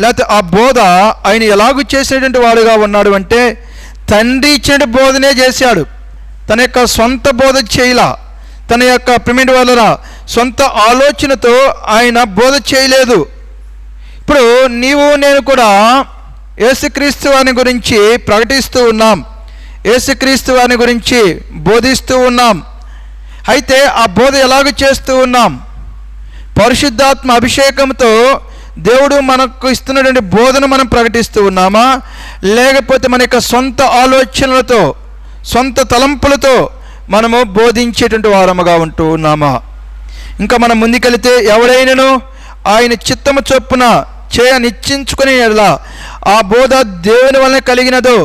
లేకపోతే ఆ బోధ ఆయన ఎలాగూ చేసేటువంటి వాడుగా ఉన్నాడు అంటే, తండ్రి ఇచ్చిన బోధనే చేశాడు. తన యొక్క సొంత బోధ చేయలా, తన యొక్క ప్రిమిటి వల్ల సొంత ఆలోచనతో ఆయన బోధ చేయలేదు. ఇప్పుడు నీవు నేను కూడా యేసుక్రీస్తు వారిని గురించి ప్రకటిస్తూ ఉన్నాం, యేసుక్రీస్తు వారిని గురించి బోధిస్తూ ఉన్నాం. అయితే ఆ బోధ ఎలాగ చేస్తూ ఉన్నాం? పరిశుద్ధాత్మ అభిషేకంతో దేవుడు మనకు ఇస్తున్నటువంటి బోధన మనం ప్రకటిస్తూ ఉన్నామా, లేకపోతే మన యొక్క సొంత ఆలోచనలతో, సొంత తలంపులతో మనము బోధించేటువంటి వారముగా ఉంటూ ఉన్నామా? ఇంకా మనం ముందుకెళితే, ఎవడైనను ఆయన చిత్తము చొప్పున చేయ నిశ్చయించుకునే ఎడల ఆ బోధ దేవుని వలన కలిగినదో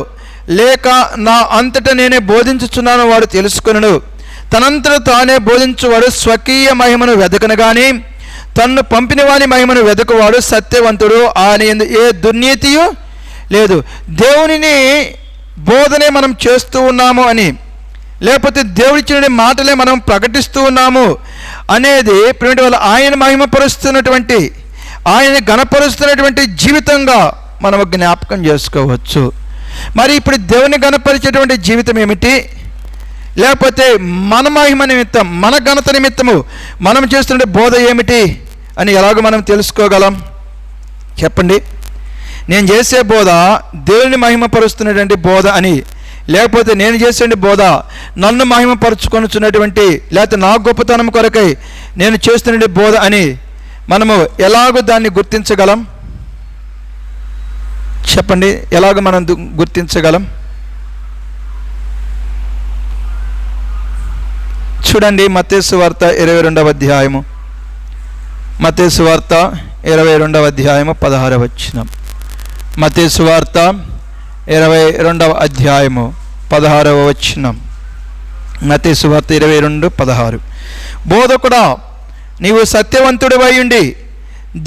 లేక నా అంతటా నేనే బోధించుచున్నాను వాడు తెలుసుకొనును. తనంతట తానే బోధించువాడు స్వకీయ మహిమను వెదకను గాని తన్ను పంపిన వాని మహిమను వెదకువాడు సత్యవంతుడు, ఆయన యందు ఏ దుర్నీతియు లేదు. దేవునిని బోధనే మనం చేస్తూ ఉన్నాము అని, లేకపోతే దేవుడిచ్చిన మాటలే మనం ప్రకటిస్తూ ఉన్నాము అనేది ప్రేమిటి వల్ల ఆయన మహిమపరుస్తున్నటువంటి, ఆయన గణపరుస్తున్నటువంటి జీవితంగా మనం జ్ఞాపకం చేసుకోవచ్చు. మరి ఇప్పుడు దేవుని గణపరిచేటువంటి జీవితం ఏమిటి? లేకపోతే మన మహిమ నిమిత్తం, మన ఘనత నిమిత్తము మనం చేస్తున్న బోధ ఏమిటి అని ఎలాగో మనం తెలుసుకోగలం? చెప్పండి. నేను చేసే బోధ దేవుని మహిమపరుస్తున్నటువంటి బోధ అని, లేకపోతే నేను చేసే బోధ నన్ను మహిమపరుచుకొనుచున్నటువంటి, లేకపోతే నా గొప్పతనం కొరకై నేను చేస్తున్న బోధ అని మనము ఎలాగో దాన్ని గుర్తించగలం? చెప్పండి, ఎలాగ మనం గుర్తించగలం? చూడండి, మత్తయి సువార్త 22వ అధ్యాయము, మత్తయి సువార్త 22వ అధ్యాయము 16వ వచనం. మత్తయి సువార్త 22వ అధ్యాయము 16వ వచనం. మత్తయి సువార్త 22:16. బోధకుడా, నీవు సత్యవంతుడివై ఉండి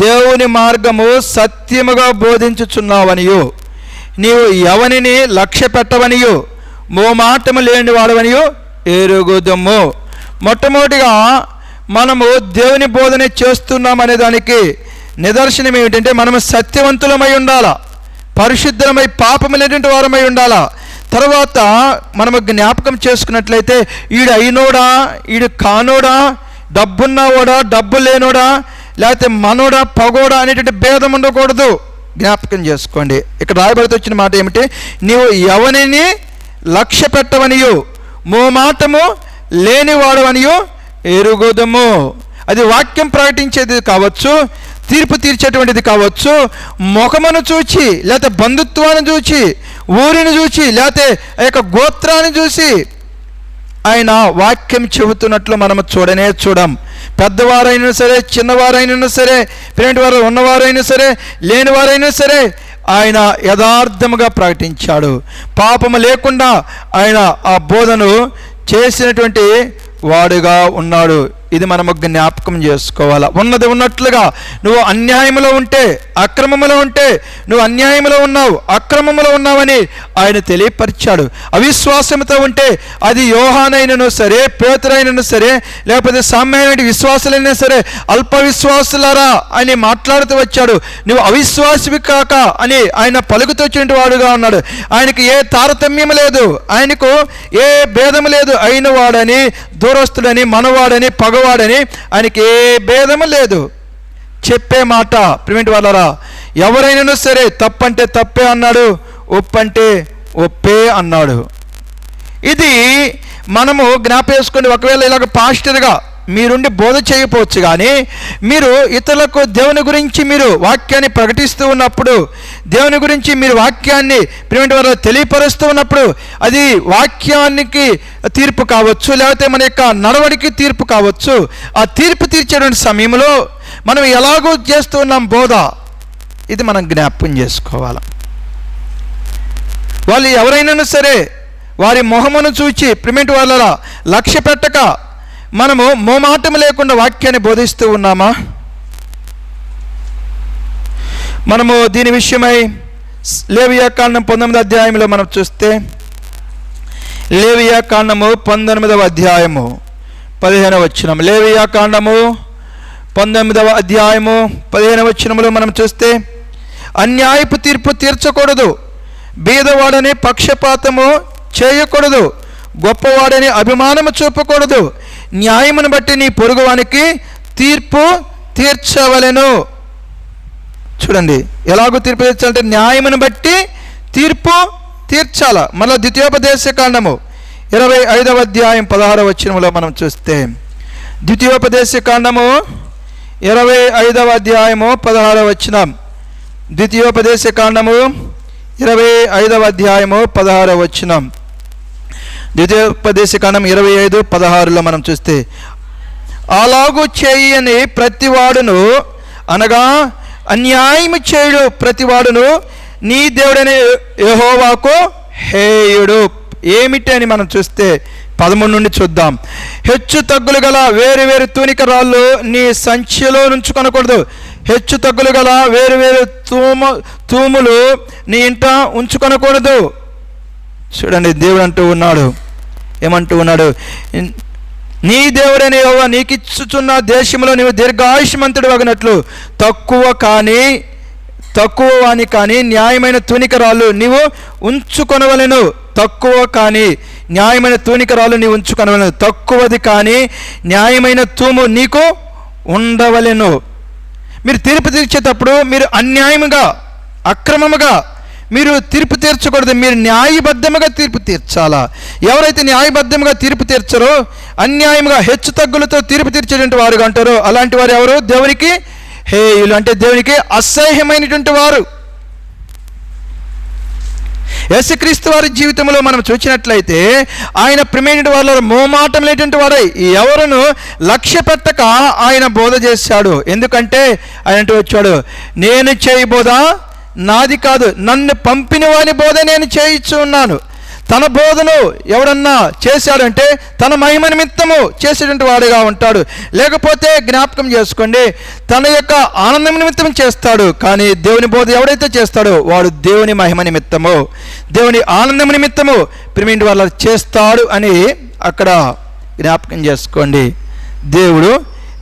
దేవుని మార్గము సత్యముగా బోధించుచున్నావనియు, నీవు ఎవనిని లక్ష్య పెట్టవనియు మోమాటము లేని వాడవనియు ఎరుగుదము. మొట్టమొదటిగా మనము దేవుని బోధన చేస్తున్నాం అనే దానికి నిదర్శనం ఏమిటంటే మనము సత్యవంతులమై ఉండాలా, పరిశుద్ధమై పాపము లేనటువంటి వారమై ఉండాలా. తర్వాత మనము జ్ఞాపకం చేసుకున్నట్లయితే ఈడు అయినోడా, ఈడు కానోడా, డబ్బున్నవాడా, డబ్బు లేనోడా, లేకపోతే మనోడా, పగోడా అనేటువంటి భేదం ఉండకూడదు. జ్ఞాపకం చేసుకోండి. ఇక్కడ రాయబడితే వచ్చిన మాట ఏమిటి? నీవు ఎవరిని లక్ష్య పెట్టవనియు మోమాటము లేనివాడవనియు ఎరుగుదము. అది వాక్యం ప్రకటించేది కావచ్చు, తీర్పు తీర్చేటువంటిది కావచ్చు, ముఖమును చూచి, లేకపోతే బంధుత్వాన్ని చూచి, ఊరిని చూచి, లేకపోతే ఆ యొక్క గోత్రాన్ని చూసి ఆయన వాక్యం చెబుతున్నట్లు మనము చూడనే చూడం. పెద్దవారైనా సరే, చిన్నవారైనా సరే, ప్రేమిటి వారు ఉన్నవారైనా సరే, లేనివారైనా సరే ఆయన యథార్థముగా ప్రకటించాడు. పాపము లేకుండా ఆయన ఆ బోధను చేసినటువంటి వాడుగా ఉన్నాడు. ఇది మనము జ్ఞాపకం చేసుకోవాలా. ఉన్నది ఉన్నట్లుగా నువ్వు అన్యాయములో ఉంటే, అక్రమములో ఉంటే, నువ్వు అన్యాయములో ఉన్నావు, అక్రమములో ఉన్నావని ఆయన తెలియపరిచాడు. అవిశ్వాసంతో ఉంటే అది యోహానైనను సరే, పేతురైనను సరే, లేకపోతే సామాన్య విశ్వాసులైనా సరే, అల్ప విశ్వాసులారా అని మాట్లాడుతూ వచ్చాడు. నువ్వు అవిశ్వాసివి కాక అని ఆయన పలుకుతూ వచ్చిన వాడుగా ఉన్నాడు. ఆయనకు ఏ తారతమ్యం లేదు, ఆయనకు ఏ భేదము లేదు. అయిన వాడని, దూరస్తుడని, మనవాడని, పగవాడని ఆయనకి ఏ భేదము లేదు. చెప్పే మాట ప్రిమిటి వాళ్ళరా, ఎవరైనా సరే తప్పంటే తప్పే అన్నాడు, ఒప్పంటే ఒప్పే అన్నాడు. ఇది మనము జ్ఞాపేసుకుని, ఒకవేళ ఇలాగ పాస్టర్గా మీరుండి బోధ చేయకపోవచ్చు, కానీ మీరు ఇతరులకు దేవుని గురించి మీరు వాక్యాన్ని ప్రకటిస్తూ ఉన్నప్పుడు, దేవుని గురించి మీరు వాక్యాన్ని ప్రిమిటి వాళ్ళ తెలియపరుస్తూ ఉన్నప్పుడు, అది వాక్యానికి తీర్పు కావచ్చు, లేకపోతే మన యొక్క నడవడికి తీర్పు కావచ్చు. ఆ తీర్పు తీర్చేటువంటి సమయంలో మనం ఎలాగో చేస్తూ ఉన్నాం బోధ, ఇది మనం జ్ఞాపకం చేసుకోవాలి. వాళ్ళు ఎవరైనా సరే వారి మొహమును చూచి ప్రిమిటి వాళ్ళ లక్ష్య పెట్టక మనము మోమాటం లేకుండా వాక్యాన్ని బోధిస్తూ ఉన్నామా? మనము దీని విషయమై లేవియా కాండం 19వ అధ్యాయంలో మనం చూస్తే, లేవియా కాండము 19వ అధ్యాయము 15వ వచనం. లేవియా కాండము 19వ అధ్యాయము 15వ వచనములో మనం చూస్తే, అన్యాయపు తీర్పు తీర్చకూడదు, బీదవాడని పక్షపాతము చేయకూడదు, గొప్పవాడని అభిమానము చూపకూడదు, న్యాయమును బట్టి నీ పొరుగువానికి తీర్పు తీర్చవలెను. చూడండి, ఎలాగో తీర్పు తీర్చాలంటే న్యాయమును బట్టి తీర్పు తీర్చాల. మళ్ళీ ద్వితీయోపదేశ కాండము 25వ అధ్యాయం 16వ వచనములో మనం చూస్తే, ద్వితీయోపదేశ కాండము 25వ అధ్యాయము 16వ వచనం. ద్వితీయోపదేశ కాండము 25వ అధ్యాయము 16వ వచనం. ద్వితీయోపదేశ కాండం 25:16లో మనం చూస్తే, అలాగూ చేయని ప్రతివాడును, అనగా అన్యాయము చేయుడు ప్రతివాడును నీ దేవుడనే యెహోవాకు హేయుడు. ఏమిటి అని మనం చూస్తే 13 నుండి చూద్దాం. హెచ్చు తగ్గులు గల వేరు వేరు తూనిక రాళ్ళు నీ సంచిలో ఉంచుకొనకూడదు. హెచ్చు తగ్గులు గల వేరు వేరు తూములు నీ ఇంట ఉంచుకొనకూడదు. చూడండి, దేవుడు అంటూ ఉన్నాడు, ఏమంటూ ఉన్నాడు? నీ దేవుడైన యెహోవా నీకిచ్చుచున్న దేశంలో నీవు దీర్ఘాయుష్మంతుడు అగినట్లు తక్కువ వాని కానీ న్యాయమైన తూనిక రాళ్ళు నీవు ఉంచుకొనవలెను. తక్కువ కానీ న్యాయమైన తూనిక రాళ్ళు నీవు ఉంచుకొనవలెను. తక్కువది కానీ న్యాయమైన తూము నీకు ఉండవలెను. మీరు తీర్పు తీర్చేటప్పుడు మీరు అన్యాయముగా, అక్రమముగా మీరు తీర్పు తీర్చకూడదు. మీరు న్యాయబద్ధముగా తీర్పు తీర్చాలా. ఎవరైతే న్యాయబద్ధముగా తీర్పు తీర్చరో, అన్యాయముగా హెచ్చు తగ్గులతో తీర్పు తీర్చేటువంటి వారుగా అంటారో, అలాంటి వారు ఎవరు? దేవునికి హేయులు, అంటే దేవునికి అసహ్యమైనటువంటి వారు. యేసుక్రీస్తు వారి జీవితంలో మనం చూసినట్లయితే ఆయన ప్రియమైన వారిలో మోమాటం లేటువంటి వారై ఎవరును లక్ష్య పెట్టక ఆయన బోధ చేశాడు. ఎందుకంటే ఆయన అంటూ వచ్చాడు, నేను చేయి బోధ నాది కాదు, నన్ను పంపిన వాని బోధ నేను చేయిచ్చు ఉన్నాను. తన బోధను ఎవడన్నా చేశాడంటే తన మహిమ నిమిత్తము చేసేటువంటి వాడుగా ఉంటాడు. లేకపోతే జ్ఞాపకం చేసుకోండి, తన యొక్క ఆనందం నిమిత్తం చేస్తాడు. కానీ దేవుని బోధ ఎవడైతే చేస్తాడో వాడు దేవుని మహిమ నిమిత్తము, దేవుని ఆనందం నిమిత్తము ప్రియమైన వాళ్ళ చేస్తాడు అని అక్కడ జ్ఞాపకం చేసుకోండి. దేవుడు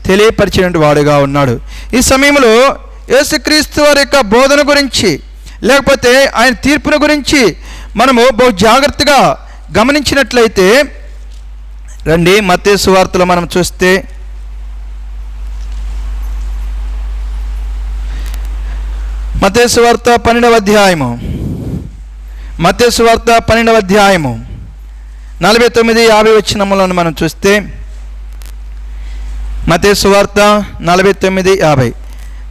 తెలియపరిచినటువంటి వాడుగా ఉన్నాడు. ఈ సమయంలో యేసుక్రీస్తు వారి యొక్క బోధన గురించి, లేకపోతే ఆయన తీర్పును గురించి మనము బహు జాగ్రత్తగా గమనించినట్లయితే రండి, మత్తయి సువార్తలో మనం చూస్తే మత్తయి సువార్త 12వ అధ్యాయము, మత్తయి సువార్త 12వ అధ్యాయము 49-50 వచనములను మనం చూస్తే, మత్తయి సువార్త 49-50.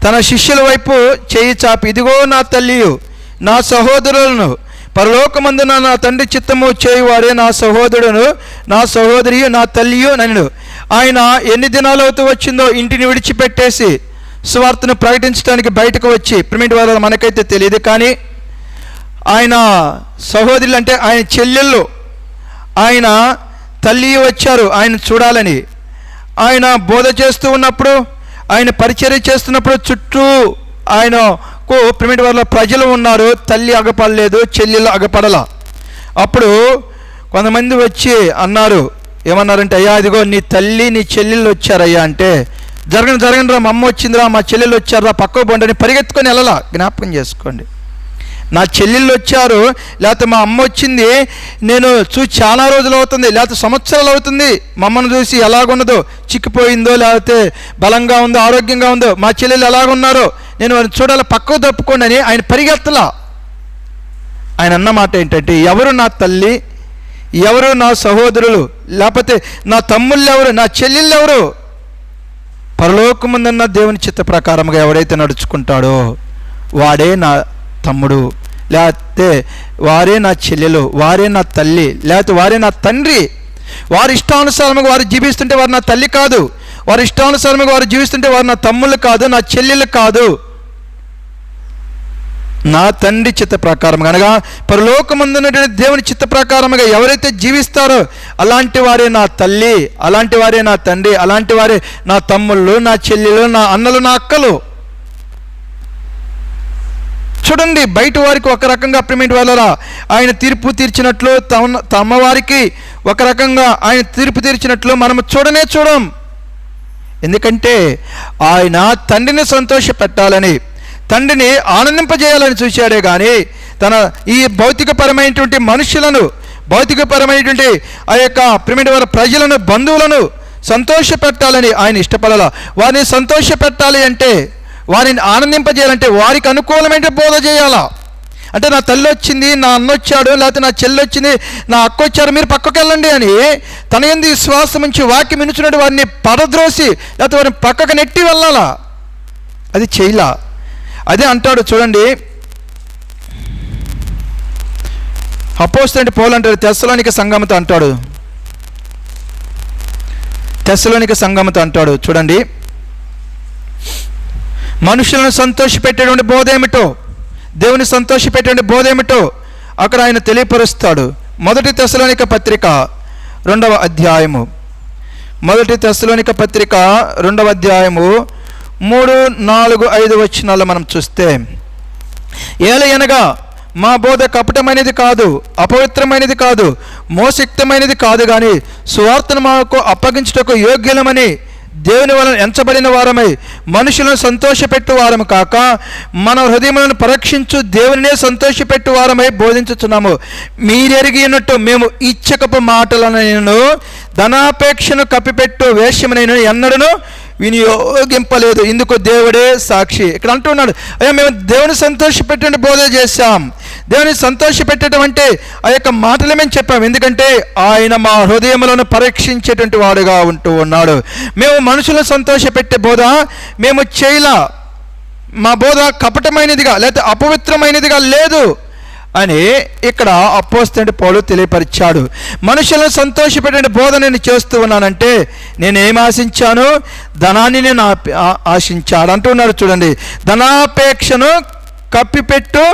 తన శిష్యుల వైపు చేయి చాపి, ఇదిగో నా తల్లియు నా సహోదరులను, పరలోకమందున నా తండ్రి చిత్తము చేయువాడే నా సహోదరుడును నా సహోదరియు నా తల్లియు నన్ను. ఆయన ఎన్ని దినాలు అవుతూ వచ్చిందో ఇంటిని విడిచిపెట్టేసి సువార్తను ప్రకటించడానికి బయటకు వచ్చి, ప్రిమిటి వారు మనకైతే తెలియదు, కానీ ఆయన సహోదరులు అంటే ఆయన చెల్లెళ్ళు, ఆయన తల్లి వచ్చారు ఆయన చూడాలని. ఆయన బోధ చేస్తూ ఉన్నప్పుడు, ఆయన పరిచర్య చేస్తున్నప్పుడు చుట్టూ ఆయనకు ప్రిమిటి వారిలో ప్రజలు ఉన్నారు. తల్లి అగపడలేదు, చెల్లెళ్ళు అగపడల. అప్పుడు కొంతమంది వచ్చి అన్నారు, ఏమన్నారంటే, అయ్యా ఇదిగో నీ తల్లి నీ చెల్లెళ్ళు వచ్చారయ్యా అంటే, జరగండి రా, మా అమ్మ వచ్చిందిరా, మా చెల్లెళ్ళు వచ్చారా, పక్కకు పోండి పరిగెత్తుకొని వెళ్ళాలా. జ్ఞాపకం చేసుకోండి, నా చెల్లెళ్ళు వచ్చారు, లేకపోతే మా అమ్మ వచ్చింది, నేను చూసి చాలా రోజులు అవుతుంది, లేకపోతే సంవత్సరాలు అవుతుంది, మా అమ్మను చూసి ఎలాగున్నదో, చిక్కిపోయిందో, లేకపోతే బలంగా ఉందో, ఆరోగ్యంగా ఉందో, మా చెల్లెళ్ళు ఎలాగున్నారో నేను వారిని చూడాలి, పక్కకు తప్పుకోండి అని ఆయన పరిగెత్తలా. ఆయన అన్న మాట ఏంటంటే, ఎవరు నా తల్లి, ఎవరు నా సహోదరులు, లేకపోతే నా తమ్ముళ్ళు ఎవరు, నా చెల్లెళ్ళు ఎవరు? పరలోకముందున్న దేవుని చిత్త ప్రకారంగా ఎవడైతే నడుచుకుంటాడో వాడే నా తమ్ముడు, లేకపోతే వారే నా చెల్లెలు, వారే నా తల్లి, లేకపోతే వారే నా తండ్రి. వారి ఇష్టానుసారంగా వారు జీవిస్తుంటే వారు నా తల్లి కాదు, వారి ఇష్టానుసారంగా వారు జీవిస్తుంటే వారు నా తమ్ముళ్ళు కాదు, నా చెల్లెలు కాదు. నా తండ్రి చిత్త ప్రకారం అనగా పరలోకమందున్నటువంటి దేవుని చిత్త ప్రకారముగా ఎవరైతే జీవిస్తారో అలాంటి వారే నా తల్లి, అలాంటి వారే నా తండ్రి, అలాంటి వారే నా తమ్ముళ్ళు, నా చెల్లెలు, నా అన్నలు, నా అక్కలు. చూడండి, బయట వారికి ఒక రకంగా ప్రిమిటి వాళ్ళరా ఆయన తీర్పు తీర్చినట్లు, తమ వారికి ఒక రకంగా ఆయన తీర్పు తీర్చినట్లు మనము చూడం. ఎందుకంటే ఆయన తండ్రిని సంతోష పెట్టాలని, తండ్రిని ఆనందింపజేయాలని చూశాడే కానీ తన ఈ భౌతికపరమైనటువంటి మనుషులను, భౌతికపరమైనటువంటి ఆ యొక్క ప్రిమిటి వాళ్ళ ప్రజలను, బంధువులను సంతోష పెట్టాలని ఆయన ఇష్టపడాల. వారిని సంతోష పెట్టాలి అంటే, వారిని ఆనందింపజేయాలంటే వారికి అనుకూలమైన బోధ చేయాలా. అంటే నా తల్లి వచ్చింది, నా అన్న వచ్చాడు, లేకపోతే నా చెల్లి వచ్చింది, నా అక్క వచ్చారు, మీరు పక్కకు వెళ్ళండి అని తన యందు విశ్వాసం ఉంచి వాక్యం వినుచున్నట్టు వారిని పడద్రోసి లేకపోతే వారిని పక్కకు నెట్టి వెళ్ళాలా. అది చేయలా. అదే అంటాడు చూడండి, అపోస్తలుడైన పౌలు అంటాడు తెస్సలోనిక సంఘముతో అంటాడు చూడండి, మనుషులను సంతోషపెట్టేటువంటి బోధ ఏమిటో, దేవుని సంతోషపెట్టేటువంటి బోధ ఏమిటో అక్కడ ఆయన తెలియపరుస్తాడు. 1 తెస్సలోనిక పత్రిక 2వ అధ్యాయము, 1 తెస్సలోనిక పత్రిక 2వ అధ్యాయము 3, 4, 5 వచనాలు మనం చూస్తే, ఏలయనగా మా బోధ కపటమైనది కాదు, అపవిత్రమైనది కాదు, మోసయుక్తమైనది కాదు, కానీ సువార్తను మాకు అప్పగించుటకు యోగ్యులమని దేవుని వలన ఎంచబడిన వారమై మనుషులను సంతోషపెట్టు వారము కాక మన హృదయములను పరీక్షించు దేవునినే సంతోషపెట్టు వారమై బోధించుచున్నాము. మీరెరిగి ఉన్నట్టు మేము ఇచ్చకపు మాటలను ధనాపేక్షను కప్పిపెట్టు వేషమునైన ఎన్నడను వినియోగింపలేదు. ఇందుకు దేవుడే సాక్షి. ఇక్కడ అంటున్నాడు, అయ్యా మేము దేవుని సంతోషపెట్టే బోధ చేశాం. దేవుని సంతోషపెట్టడం అంటే ఆ యొక్క మాటలు మేము చెప్పాం, ఎందుకంటే ఆయన మా హృదయములను పరీక్షించేటువంటి వాడుగా ఉంటూ ఉన్నాడు. మేము మనుషులను సంతోషపెట్టే బోధ మేము చేయలా, మా బోధ కపటమైనదిగా లేకపోతే అపవిత్రమైనదిగా లేదు అని ఇక్కడ అపోస్తలుడైన పౌలు తెలియపరిచాడు. మనుషులను సంతోషపెట్టే బోధ నేను చేస్తూ ఉన్నానంటే నేనేం ఆశించాను? ధనాన్ని నేను ఆశించాడు అంటున్నాడు. చూడండి, ధనాపేక్షను కప్పిపెట్టు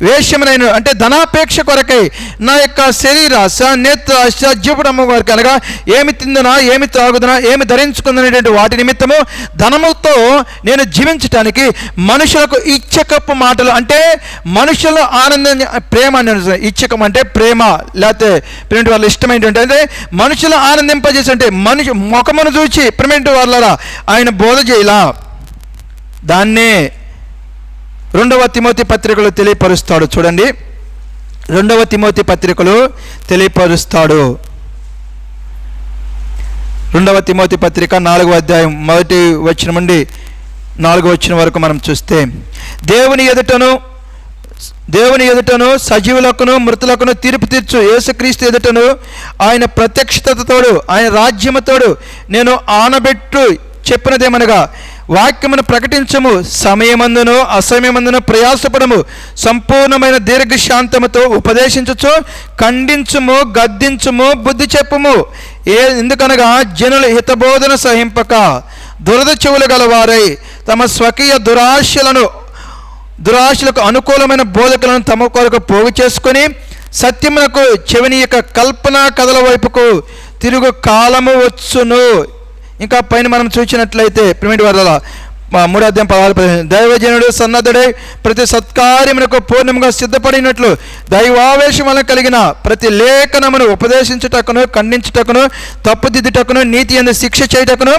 వేషమునైన అంటే ధనాపేక్ష కొరకై నా యొక్క శరీరాశ, నేత్రాశ, జీవడము వరకు అనగా ఏమి తిందునా, ఏమి త్రాగుదునా, ఏమి ధరించుకుందనేటువంటి వాటి నిమిత్తము ధనముతో నేను జీవించటానికి మనుషులకు ఇచ్చకపు మాటలు అంటే మనుషుల ఆనందం, ప్రేమ ఇచ్చకం అంటే ప్రేమ, లేకపోతే ప్రేమిటి వాళ్ళ ఇష్టమైనటువంటి అంటే మనుషులు ఆనందింపజేసి అంటే మనిషి ముఖమును చూచి ప్రేమిటి వాళ్ళరా ఆయన బోధ చేయలా. దాన్నే 2వ తిమోతి పత్రికలో తెలియపరుస్తాడు. చూడండి, 2వ తిమోతి పత్రికలో తెలియపరుస్తాడు. 2వ తిమోతి పత్రిక 4వ అధ్యాయం 1వ వచనం నుండి 4వ వచనం వరకు మనం చూస్తే, దేవుని ఎదుటను సజీవులకును మృతులకును తీర్పు తీర్చు యేసుక్రీస్తు ఎదుటను ఆయన ప్రత్యక్షతతోడు ఆయన రాజ్యముతోడు నేను ఆనబెట్టు చెప్పినదేమనగా, వాక్యమును ప్రకటించము, సమయమందును అసమయమందును ప్రయాసపడము, సంపూర్ణమైన దీర్ఘశాంతముతో ఉపదేశించుచు ఖండించుము, గద్దించుము, బుద్ధి చెప్పుము. ఎందుకనగా జనులు హితబోధన సహింపక దురద చెవులు గలవారై తమ స్వకీయ దురాశలకు అనుకూలమైన బోధకులను తమ కొరకు పోగు చేసుకొని సత్యమునకు చెవినీయక కల్పన కథల వైపుకు తిరుగు కాలము వచ్చును. ఇంకా పైన మనం చూసినట్లయితే ప్రిమిటి వర్ల 3వ అధ్యాయం 16 దైవజనుడు సన్నద్ధుడై ప్రతి సత్కార్యమునకు పూర్ణముగా సిద్ధపడినట్లు దైవావేశం వలన కలిగిన ప్రతి లేఖనమును ఉపదేశించుటకును, ఖండించుటకును, తప్పుదిద్దుటకును, నీతి యందు శిక్ష చేయుటకును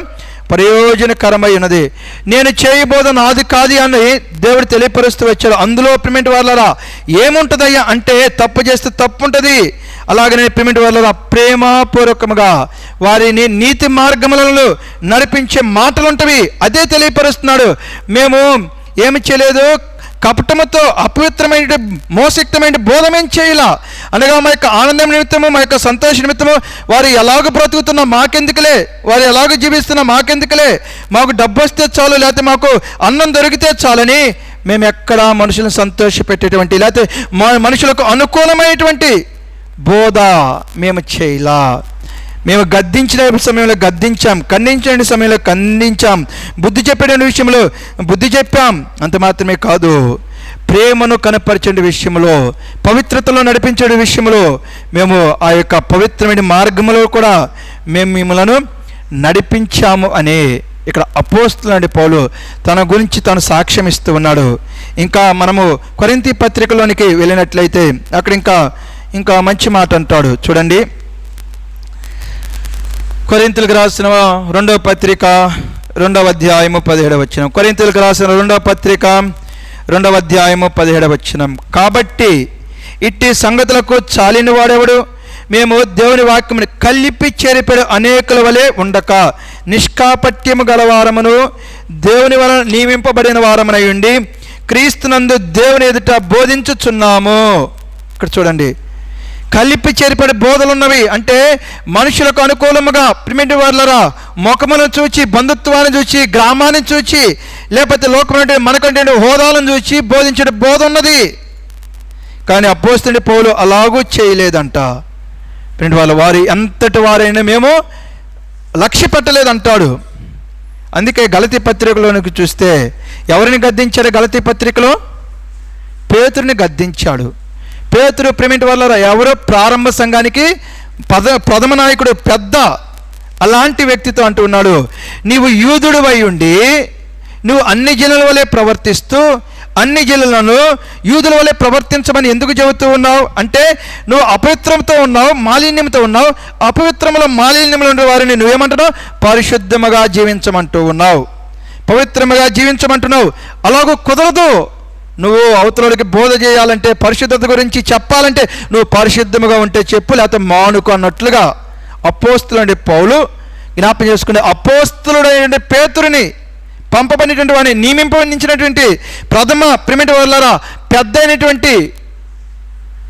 ప్రయోజనకరమై ఉన్నది. నేను చేయబోద నాది కాదు అని దేవుడు తెలియపరుస్తూ వచ్చాడు. అందులో ప్రిమిటి వర్లరా ఏముంటుందయ్యా అంటే తప్పు చేస్తే తప్పు ఉంటుంది. అలాగనే ప్రిమిటి వర్లరా ప్రేమపూర్వకముగా వారిని నీతి మార్గములలో నడిపించే మాటలు ఉంటవి. అదే తెలియపరుస్తున్నాడు. మేము ఏమి చేయలేదు, కపటముతో అపవిత్రమైన మోసయుక్తమైన బోధమేం చేయాల అనగా మా యొక్క ఆనందం నిమిత్తము, మా యొక్క సంతోష నిమిత్తము వారు ఎలాగ బ్రతుకుతున్నా మాకెందుకులే, వారు ఎలాగ జీవిస్తున్నా మాకెందుకులే, మాకు డబ్బు వస్తే చాలు, లేకపోతే మాకు అన్నం దొరికితే చాలని మేము ఎక్కడ మనుషులను సంతోషపెట్టేటువంటి లేకపోతే మనుషులకు అనుకూలమైనటువంటి బోధ మేము చేయలా. మేము గద్దించిన సమయంలో గద్దించాం, ఖండించిన సమయంలో ఖండించాం, బుద్ధి చెప్పే విషయంలో బుద్ధి చెప్పాం. అంత మాత్రమే కాదు, ప్రేమను కనపరిచే విషయంలో, పవిత్రతలో నడిపించే విషయంలో మేము ఆ యొక్క పవిత్రమైన మార్గంలో కూడా మేము మిమ్మలను నడిపించాము అని ఇక్కడ అపోస్తలుడైన పౌలు తన గురించి తాను సాక్ష్యం ఇస్తూ ఉన్నాడు. ఇంకా మనము కొరింథీ పత్రికలోనికి వెళ్ళినట్లయితే అక్కడ ఇంకా మంచి మాట అంటాడు. చూడండి, కొరింథీయులకు రాసిన 2వ పత్రిక 2వ అధ్యాయము 17వ వచనం. కొరింథీయులకు రాసిన 2వ పత్రిక 2వ అధ్యాయము 17వ వచనం. కాబట్టి ఇట్టి సంగతులకు చాలిన వాడెవడు? మేము దేవుని వాక్యముని కలిపి చెరిపెడు అనేకుల వలె ఉండక నిష్కాపట్యము గలవారమును దేవుని వలన నియమింపబడిన వారమునై ఉండి క్రీస్తునందు దేవుని ఎదుట బోధించుచున్నాము. ఇక్కడ చూడండి, కలిపి చేరిపడే బోధలు ఉన్నవి అంటే మనుషులకు అనుకూలముగా ప్రిమిటి వర్లరా ముఖమును చూచి, బంధుత్వాన్ని చూచి, గ్రామాన్ని చూచి, లేకపోతే లోకమంటే మనకంటే హోదాలను చూచి బోధించే బోధ ఉన్నది. కానీ అపోస్తలుడైన పౌలు అలాగూ చేయలేదంట. ప్రిమిటి వాళ్ళ వారి ఎంతటి వారైనా మేము లక్ష్య పెట్టలేదంటాడు. అందుకే గలతీ పత్రికలోనికి చూస్తే ఎవరిని గద్దించాడు? గలతీ పత్రికలో పేతురుని గద్దించాడు. పేతురు ప్రేమిటి వల్ల ఎవరో ప్రారంభ సంఘానికి ప్రథమ నాయకుడు, పెద్ద అలాంటి వ్యక్తితో అంటూ ఉన్నాడు, నీవు యూదుడు అయి ఉండి నువ్వు అన్ని జనుల వలె ప్రవర్తిస్తూ అన్ని జనులను యూదుల వలె ప్రవర్తించమని ఎందుకు చెబుతూ ఉన్నావు అంటే, నువ్వు అపవిత్రంతో ఉన్నావు, మాలిన్యంతో ఉన్నావు. అపవిత్రముల మాలిన్యములు ఉండే వారిని నువ్వేమంటున్నావు? పరిశుద్ధముగా జీవించమంటూ ఉన్నావు, పవిత్రముగా జీవించమంటున్నావు. అలాగూ కుదరదు. నువ్వు అవతలకి బోధ చేయాలంటే, పరిశుద్ధత గురించి చెప్పాలంటే నువ్వు పరిశుద్ధముగా ఉంటే చెప్పు, లేకపోతే మానుకో అన్నట్లుగా అపోస్తులుండే పౌలు జ్ఞాపకం చేసుకునే అపోస్తులుడైన పేతురుని పంపబడినటువంటి వాడిని నియమింపబడినటువంటి ప్రథమ ప్రిమిటి వాళ్ళరా పెద్ద అయినటువంటి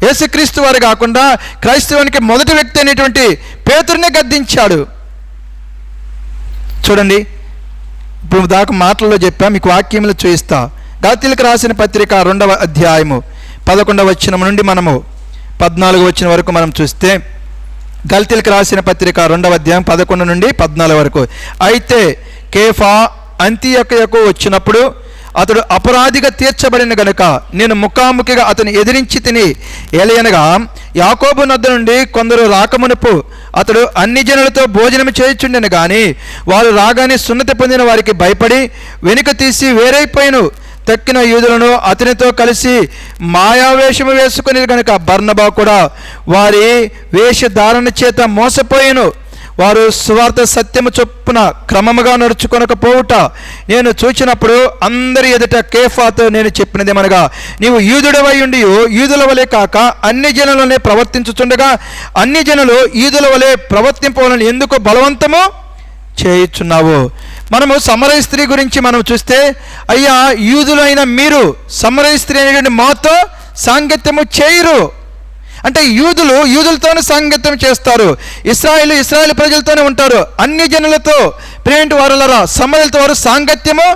యేసుక్రీస్తు వారు కాకుండా క్రైస్తవానికి మొదటి వ్యక్తి అయినటువంటి పేతురునే గద్దించాడు. చూడండి, ఇప్పుడు దాకా మాటల్లో చెప్పా, మీకు వాక్యములు చూయిస్తా. గలతీయులకు రాసిన పత్రిక 2వ అధ్యాయము 11వ వచనం నుండి మనము 14వ వచనం వరకు మనం చూస్తే, గలతీయులకు రాసిన పత్రిక 2వ అధ్యాయం 11 నుండి 14 వరకు. అయితే కేఫా అంతియొకయకు వచ్చినప్పుడు అతడు అపరాధిగా తీర్చబడిన గనుక నేను ముఖాముఖిగా అతను ఎదిరించి తిని, ఏలయనగా యాకోబు నద్ద నుండి కొందరు రాకమునుపు అతడు అన్ని జనులతో భోజనం చేయుచుండెను గాని వారు రాగానే సున్నతి పొందిన వారికి భయపడి వెనుక తీసి వేరైపోయిను. తక్కిన యూదులను అతనితో కలిసి మాయావేషము వేసుకుని కనుక బర్నబా కూడా వారి వేషధారణ చేత మోసపోయిను. వారు సువార్త సత్యము చొప్పున క్రమముగా నడుచుకొనకపోవుట నేను చూచినప్పుడు అందరి ఎదుట కేఫాతో నేను చెప్పినదేమనగా, నీవు యూదుడవై ఉండి యూదుల వలె కాక అన్ని జనులనే ప్రవర్తించుచుండగా అన్ని జనులు యూదుల వలె ప్రవర్తింపవాలని ఎందుకు బలవంతము చేయుచున్నావు. మనము సమరయ స్త్రీ గురించి మనం చూస్తే, అయ్యా యూదులైన మీరు సమరయ స్త్రీ అనేటువంటి మాతో సాంగత్యము చేయరు అంటే, యూదులతోనే సాంగత్యం చేస్తారు, ఇస్రాయేల్ ప్రజలతోనే ఉంటారు. అన్ని జనులతో ప్రేంటి వారులరా సమరయులతో వారు సాంగత్యము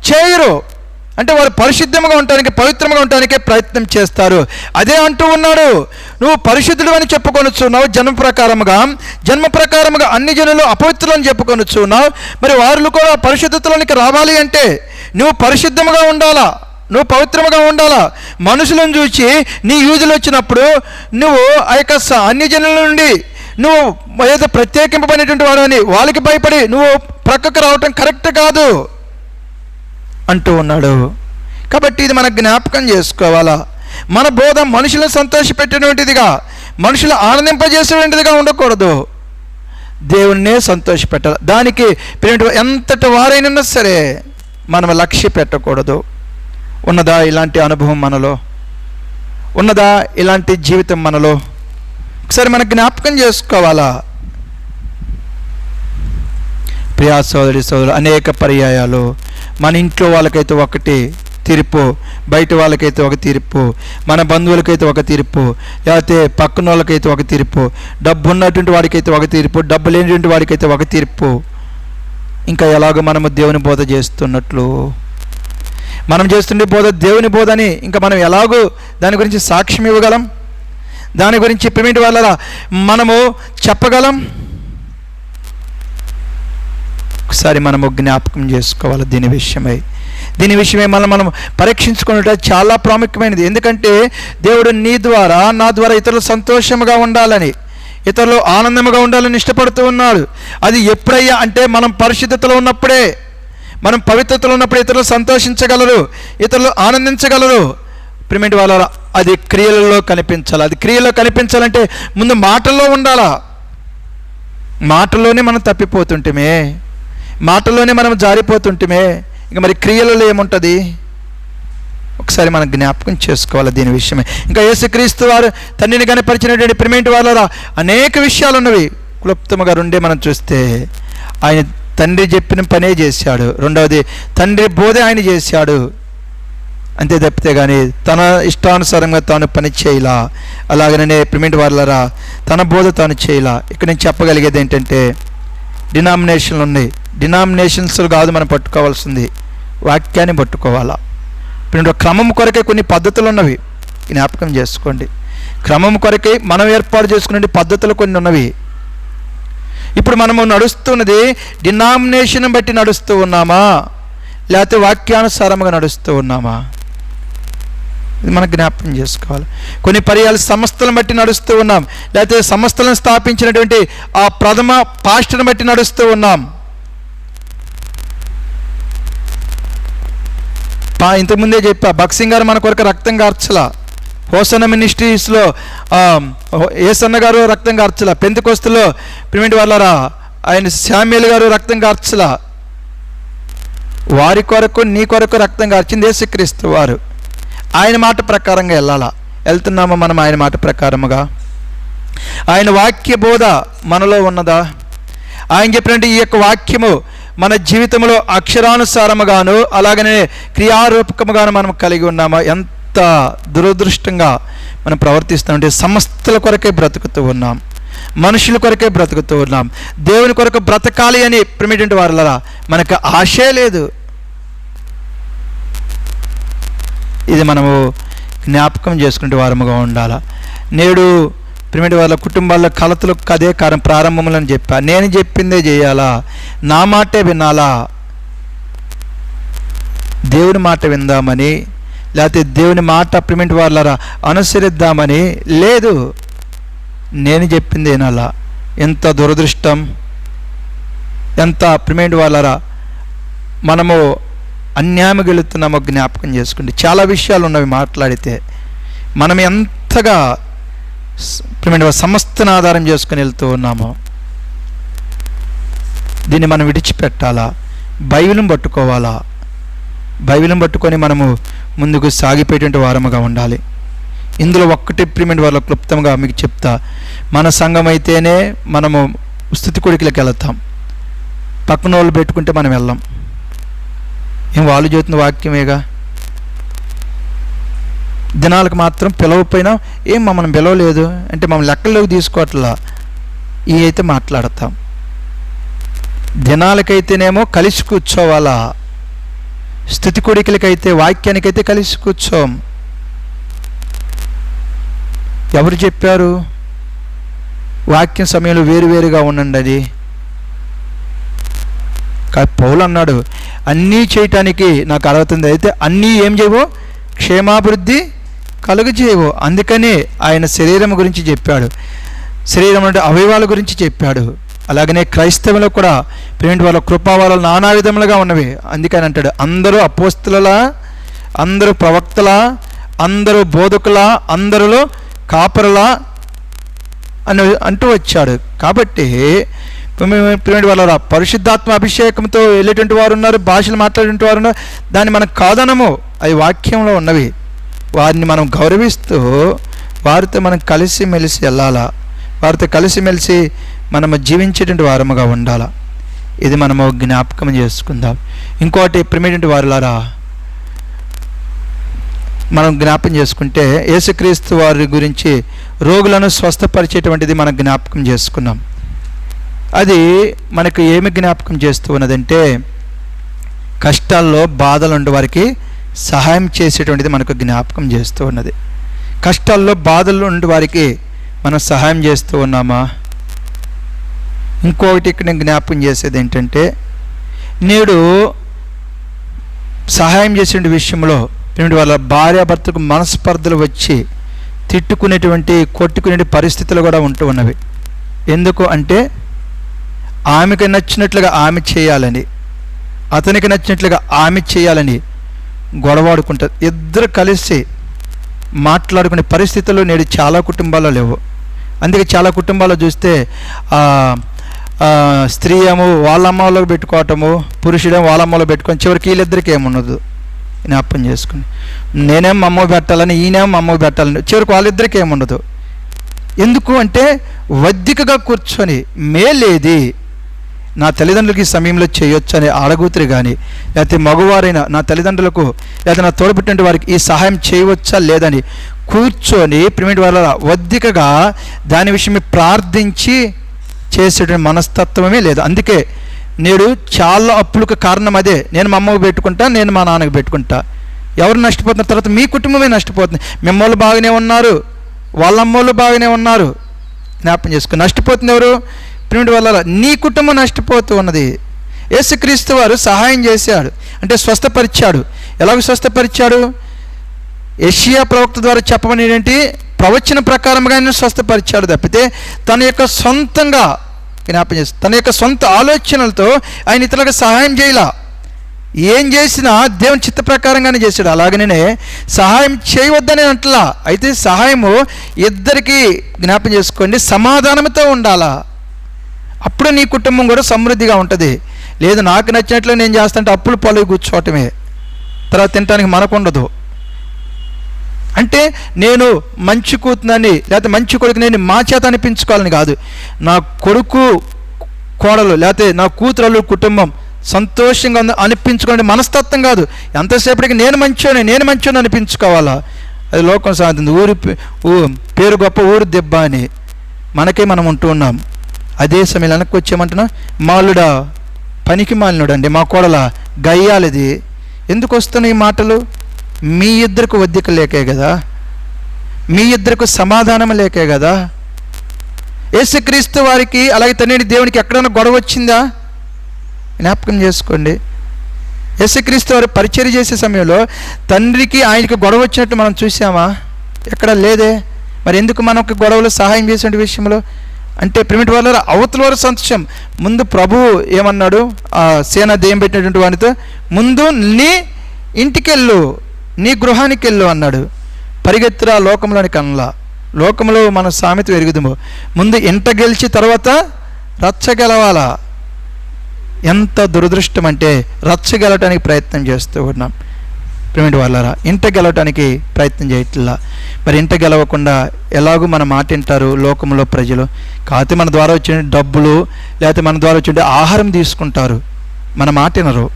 చేయరు అంటే వారు పరిశుద్ధంగా ఉండటానికి, పవిత్రంగా ఉండటానికే ప్రయత్నం చేస్తారు. అదే అంటూ ఉన్నాడు, నువ్వు పరిశుద్ధుడు అని చెప్పుకొనుచున్నావు, జన్మ ప్రకారముగా అన్ని జనులు అపవిత్రులు అని చెప్పుకొనుచున్నావు. మరి వారు కూడా పరిశుద్ధతలోనికి రావాలి అంటే నువ్వు పరిశుద్ధంగా ఉండాలా, నువ్వు పవిత్రముగా ఉండాలా. మనుషులను చూసి నీ యూదులు వచ్చినప్పుడు నువ్వు ఆ యొక్క అన్ని జనుల నుండి నువ్వు ఏదో ప్రత్యేకింపబడినటువంటి వాడు అని వాళ్ళకి భయపడి నువ్వు ప్రక్కకు రావటం కరెక్ట్ కాదు అంటూ ఉన్నాడు. కాబట్టి ఇది మనం జ్ఞాపకం చేసుకోవాలా. మన బోధ మనుషులను సంతోషపెట్టినటువంటిదిగా, మనుషులు ఆనందింపజేసేటువంటిదిగా ఉండకూడదు, దేవుణ్ణే సంతోషపెట్టాలి. దానికి ఎంతటి వారైనా సరే మనం లక్ష్య పెట్టకూడదు. ఉన్నదా ఇలాంటి అనుభవం మనలో? ఉన్నదా ఇలాంటి జీవితం మనలో? ఒకసారి మనం జ్ఞాపకం చేసుకోవాలా. ప్రియా సోదరుడు, అనేక పర్యాయాలు మన ఇంట్లో వాళ్ళకైతే ఒకటి తీర్పు, బయట వాళ్ళకైతే ఒక తీర్పు, మన బంధువులకైతే ఒక తీర్పు, లేకపోతే పక్కన వాళ్ళకైతే ఒక తీర్పు, డబ్బు ఉన్నటువంటి వాడికైతే ఒక తీర్పు, డబ్బు లేనిటువంటి వాడికైతే ఒక తీర్పు. ఇంకా ఎలాగో మనము దేవుని బోధ చేస్తున్నట్లు, మనం చేస్తుండే బోధ దేవుని బోధ అని ఇంకా మనం ఎలాగో దాని గురించి సాక్ష్యం ఇవ్వగలం, దాని గురించి ప్రేమిటి వాళ్ళ మనము చెప్పగలం? ఒకసారి మనము జ్ఞాపకం చేసుకోవాలి దీని విషయమై మనం పరీక్షించుకున్నట్టు చాలా ప్రాముఖ్యమైనది. ఎందుకంటే దేవుడు నీ ద్వారా నా ద్వారా ఇతరులు సంతోషంగా ఉండాలని, ఇతరులు ఆనందంగా ఉండాలని ఇష్టపడుతూ ఉన్నాడు. అది ఎప్పుడయ్యా అంటే మనం పరిశుద్ధతలో ఉన్నప్పుడే, మనం పవిత్రతలో ఉన్నప్పుడు ఇతరులు సంతోషించగలరు, ఇతరులు ఆనందించగలరు. ప్రిమెంట్ వాళ్ళ అది క్రియలలో కనిపించాలి. అది క్రియలో కనిపించాలంటే ముందు మాటల్లో ఉండాలా. మాటల్లోనే మనం తప్పిపోతుంటమే, మాటల్లోనే మనం జారిపోతుంటమే, ఇంకా మరి క్రియలలో ఏముంటుంది? ఒకసారి మనం జ్ఞాపకం చేసుకోవాలి దీని విషయమే. ఇంకా యేసుక్రీస్తు వారు తండ్రిని కనపరిచినటువంటి ప్రిమెంట్ వాళ్ళ అనేక విషయాలు ఉన్నవి. క్లుప్తముగా రెండే మనం చూస్తే, ఆయన తండ్రి చెప్పిన పనే చేశాడు, రెండవది తండ్రి బోధ ఆయన చేశాడు, అంతే తప్పితే కానీ తన ఇష్టానుసారంగా తాను పని చేయలా. అలాగనే ప్రిమెంట్ వాళ్ళరా తన బోధ తాను చేయలా. ఇక్కడ నేను చెప్పగలిగేది ఏంటంటే, డినామినేషన్లు ఉన్నాయి, డినామినేషన్స్ కాదు మనం పట్టుకోవాల్సింది, వాక్యాన్ని పట్టుకోవాలా. ఇప్పుడు క్రమం కొరకే కొన్ని పద్ధతులు ఉన్నవి, జ్ఞాపకం చేసుకోండి. క్రమం కొరకే మనం ఏర్పాటు చేసుకునే పద్ధతులు కొన్ని ఉన్నవి. ఇప్పుడు మనము నడుస్తున్నది డినామినేషన్ బట్టి నడుస్తూ ఉన్నామా, లేకపోతే వాక్యానుసారంగా నడుస్తూ ఉన్నామా? ఇది మనం జ్ఞాపకం చేసుకోవాలి. కొన్ని పర్యాలు సంస్థలను బట్టి నడుస్తూ ఉన్నాం, లేకపోతే సంస్థలను స్థాపించినటువంటి ఆ ప్రథమ పాస్టర్ని బట్టి నడుస్తూ ఉన్నాం. ఇంతకుముందే చెప్పా, భక్సింగ్ గారు మన కొరకు రక్తం కార్చలా, హోసన్న మినిస్ట్రీస్లో ఏసన్న గారు రక్తం కార్చలా, పెంతెకొస్తులో ప్రిమిటి వాళ్ళరా ఆయన శామ్యూల్ గారు రక్తం కార్చలా. వారి కొరకు నీ కొరకు రక్తం కార్చింది యేసుక్రీస్తు వారు. ఆయన మాట ప్రకారంగా వెళ్తున్నామా మనం? ఆయన మాట ప్రకారముగా ఆయన వాక్య బోధ మనలో ఉన్నదా? ఆయన చెప్పినట్టు ఈ యొక్క వాక్యము మన జీవితంలో అక్షరానుసారముగాను అలాగనే క్రియారూపకముగాను మనం కలిగి ఉన్నామా? ఎంత దురదృష్టంగా మనం ప్రవర్తిస్తామంటే సంస్థల కొరకే బ్రతుకుతూ ఉన్నాం, మనుషుల కొరకే బ్రతుకుతూ ఉన్నాం. దేవుని కొరకు బ్రతకాలి అని ప్రిమిటెంట్ వారులరా మనకు ఆశే లేదు. ఇది మనము జ్ఞాపకం చేసుకునే వారముగా ఉండాలి. నేడు ప్రిమిటి వాళ్ళ కుటుంబాల్లో కలతలు అదే ప్రారంభములని చెప్పా. నేను చెప్పిందే చేయాలా, నా మాటే వినాలా, దేవుని మాట విందామని లేకపోతే దేవుని మాట ప్రిమిటి వాళ్ళరా అనుసరిద్దామని లేదు, నేను చెప్పింది వినాలా. ఎంత దురదృష్టం! ఎంత ప్రిమిటి వాళ్ళరా మనము అన్యాయం గెలుతున్నామో జ్ఞాపకం చేసుకుంటే చాలా విషయాలు ఉన్నవి మాట్లాడితే. మనం ఎంతగా సమస్తను ఆధారం చేసుకుని వెళ్తూ ఉన్నామో దీన్ని మనం విడిచిపెట్టాలా, బైబిల్ని పట్టుకోవాలా. బైబిల్ని పట్టుకొని మనము ముందుకు సాగిపోయేటువంటి వారముగా ఉండాలి. ఇందులో ఒక్కటి ప్రిమిటి వాళ్ళ క్లుప్తంగా మీకు చెప్తా. మన సంఘం అయితేనే మనము స్తుతి కొడుకులకు వెళతాం, పక్కన వాళ్ళు పెట్టుకుంటే మనం వెళ్ళాం. ఏం వాళ్ళు చెబుతున్న వాక్యమేగా. దినాలకు మాత్రం పిలవపోయినా ఏం మమ్మల్ని పిలవలేదు అంటే మమ్మల్ని లెక్కల్లోకి తీసుకోవట్లా, ఈ అయితే మాట్లాడతాం. దినాలకైతేనేమో కలిసి కూర్చోవాలా, స్తుతి కొడికలకైతే వాక్యానికైతే కలిసి కూర్చోం. ఎవరు చెప్పారు వాక్యం సమయంలో వేరువేరుగా ఉండండి? అది పౌలు అన్నాడు, అన్నీ చేయటానికి నాకు అర్హత ఉంది, అయితే అన్నీ ఏం చేయవో క్షేమాభివృద్ధి కలుగజేయవు. అందుకనే ఆయన శరీరం గురించి చెప్పాడు, శరీరం అంటే అవయవాల గురించి చెప్పాడు. అలాగనే క్రైస్తవులు కూడా ప్రేమిటి వాళ్ళ కృపావరాలు నానా విధములుగా ఉన్నవి. అందుకని అంటాడు, అందరూ అపోస్తులా, అందరూ ప్రవక్తలా, అందరూ బోధకులా, అందరిలో కాపరులా అని అంటూ వచ్చాడు. కాబట్టి ప్రేమిటి వాళ్ళ పరిశుద్ధాత్మ అభిషేకంతో వెళ్ళేటువంటి వారు ఉన్నారు, భాషలు మాట్లాడేటువంటి వారు ఉన్నారు. దాన్ని మనం కాదనము, అవి వాక్యంలో ఉన్నవి. వారిని మనం గౌరవిస్తూ వారితో మనం కలిసిమెలిసి వెళ్ళాలా, వారితో కలిసిమెలిసి మనము జీవించేటువంటి వారముగా ఉండాలా. ఇది మనము జ్ఞాపకం చేసుకుందాం. ఇంకోటి ప్రిమిటెంట్ వారులారా మనం జ్ఞాపకం చేసుకుంటే యేసుక్రీస్తు వారి గురించి రోగులను స్వస్థపరిచేటువంటిది మనం జ్ఞాపకం చేసుకున్నాం. అది మనకు ఏమి జ్ఞాపకం చేస్తూ ఉన్నదంటే కష్టాల్లో బాధలు ఉండే వారికి సహాయం చేసేటువంటిది మనకు జ్ఞాపకం చేస్తూ ఉన్నది. కష్టాల్లో బాధలు ఉండే వారికి మనం సహాయం చేస్తూ ఉన్నామా? ఇంకొకటి ఇక్కడ నేను జ్ఞాపకం చేసేది ఏంటంటే నేడు సహాయం చేసే విషయంలో వాళ్ళ భార్యాభర్తకు మనస్పర్ధలు వచ్చి తిట్టుకునేటువంటి కొట్టుకునే పరిస్థితులు కూడా ఉంటూ ఉన్నవి. ఎందుకు అంటే ఆమెకు నచ్చినట్లుగా ఆమె చేయాలని, అతనికి నచ్చినట్లుగా ఆమె చేయాలని గొడవాడుకుంటారు. ఇద్దరు కలిసి మాట్లాడుకునే పరిస్థితులు నేడు చాలా కుటుంబాల్లో లేవు. అందుకే చాలా కుటుంబాల్లో చూస్తే స్త్రీ ఏమో వాళ్ళ అమ్మలో పెట్టుకోవటము, పురుషుడేమో వాళ్ళ అమ్మలో పెట్టుకొని చివరికి వీళ్ళిద్దరికి ఏమున్నదు జ్ఞాపకం చేసుకుని నేనేం మా అమ్మ పెట్టాలని, ఈయనేమో మా అమ్మ పెట్టాలని, చివరికి వాళ్ళిద్దరికి ఏముండదు. ఎందుకు అంటే వద్దికగా కూర్చొని మేలేది నా తల్లిదండ్రులకి ఈ సమయంలో చేయొచ్చు అని ఆడగూతురు కానీ, లేకపోతే మగవారైనా నా తల్లిదండ్రులకు లేదా నా తోడబుట్టిన వారికి ఈ సహాయం చేయవచ్చా లేదని కూర్చొని ప్రిమిటి వాళ్ళ వద్దికగా దాని విషయమే ప్రార్థించి చేసేటువంటి మనస్తత్వమే లేదు. అందుకే నేడు చాలా అప్పులకు కారణం అదే. నేను మా అమ్మకు పెట్టుకుంటా, నేను మా నాన్నకు పెట్టుకుంటా. ఎవరు నష్టపోతున్న తర్వాత మీ కుటుంబమే నష్టపోతుంది. మిమ్మల్ని బాగానే ఉన్నారు, వాళ్ళ అమ్మోళ్ళు బాగానే ఉన్నారు. జ్ఞాపకం చేసుకుని నష్టపోతుంది ఎవరు? ప్రిమిటి వల్ల నీ కుటుంబం నష్టపోతూ ఉన్నది. యేసుక్రీస్తు వారు సహాయం చేశాడు, అంటే స్వస్థపరిచాడు. ఎలాగ స్వస్థపరిచాడు? యెషయా ప్రవక్త ద్వారా చెప్పమని ఏంటి, ప్రవచన ప్రకారంగా ఆయన స్వస్థపరిచాడు తప్పితే తన యొక్క సొంతంగా జ్ఞాపం చేసి తన యొక్క సొంత ఆలోచనలతో ఆయన ఇతరులకు సహాయం చేయలా. ఏం చేసినా దేవుని చిత్త ప్రకారంగానే చేశాడు. అలాగనే సహాయం చేయవద్దని అంటలా. అయితే సహాయము ఇద్దరికి జ్ఞాపం చేసుకోండి, సమాధానంతో ఉండాలా. అప్పుడు నీ కుటుంబం కూడా సమృద్ధిగా ఉంటుంది. లేదు నాకు నచ్చినట్లు నేను చేస్తాంటే అప్పులు పొలవి కూర్చోవటమే, తర్వాత తినడానికి మనకుండదు. అంటే నేను మంచి కూతునని లేకపోతే మంచి కొడుకు నేను మా చేత అనిపించుకోవాలని కాదు, నా కొడుకు కోడలు లేకపోతే నా కూతురు కుటుంబం సంతోషంగా అనిపించుకోండి మనస్తత్వం కాదు. ఎంతసేపటికి నేను మంచోని అనిపించుకోవాలా. అది లోకం సాగుతుంది. పేరు గొప్ప ఊరు దెబ్బ అని మనకే మనం ఉంటూ ఉన్నాం. అదే సమయంలో వెనక్కి వచ్చేయమంటున్నా, మాలుడా పనికి మాలినోడు అండి, మా కోడల గయ్యాలిది. ఎందుకు వస్తున్నాయి ఈ మాటలు? మీ ఇద్దరికి వద్దిక లేకే కదా, మీ ఇద్దరికి సమాధానం లేకే కదా. యేసుక్రీస్తు వారికి అలాగే తండ్రి దేవునికి ఎక్కడైనా గొడవ వచ్చిందా? జ్ఞాపకం చేసుకోండి. యేసుక్రీస్తు వారు పరిచర్య చేసే సమయంలో తండ్రికి ఆయనకి గొడవ వచ్చినట్టు మనం చూసామా? ఎక్కడ లేదే. మరి ఎందుకు మనకు గొడవలు సహాయం చేసే విషయంలో? అంటే ప్రిమిటి వాళ్ళ అవతల వారు సంతోషం. ముందు ప్రభువు ఏమన్నాడు ఆ సేన దెయ్యం పెట్టినటువంటి వానితో, ముందు నీ ఇంటికెళ్ళు, నీ గృహానికి వెళ్ళు అన్నాడు. పరిగెత్తురా లోకంలోని కనలా. లోకంలో మన సామెత ఎరుగుదము, ముందు ఇంట గెలిచి తర్వాత రచ్చ గెలవాలా. ఎంత దురదృష్టం అంటే రచ్చగెలటానికి ప్రయత్నం చేస్తూ ఉన్నాం. ప్రిమిటి వాళ్ళారా, ఇంట గెలవటానికి ప్రయత్నం చేయట్లా. మరి ఇంట గెలవకుండా ఎలాగూ మన మాట వింటారు లోకంలో ప్రజలు? కాకపోతే మన ద్వారా వచ్చే డబ్బులు లేకపోతే మన ద్వారా వచ్చే ఆహారం తీసుకుంటారు, మన మాట వినరు.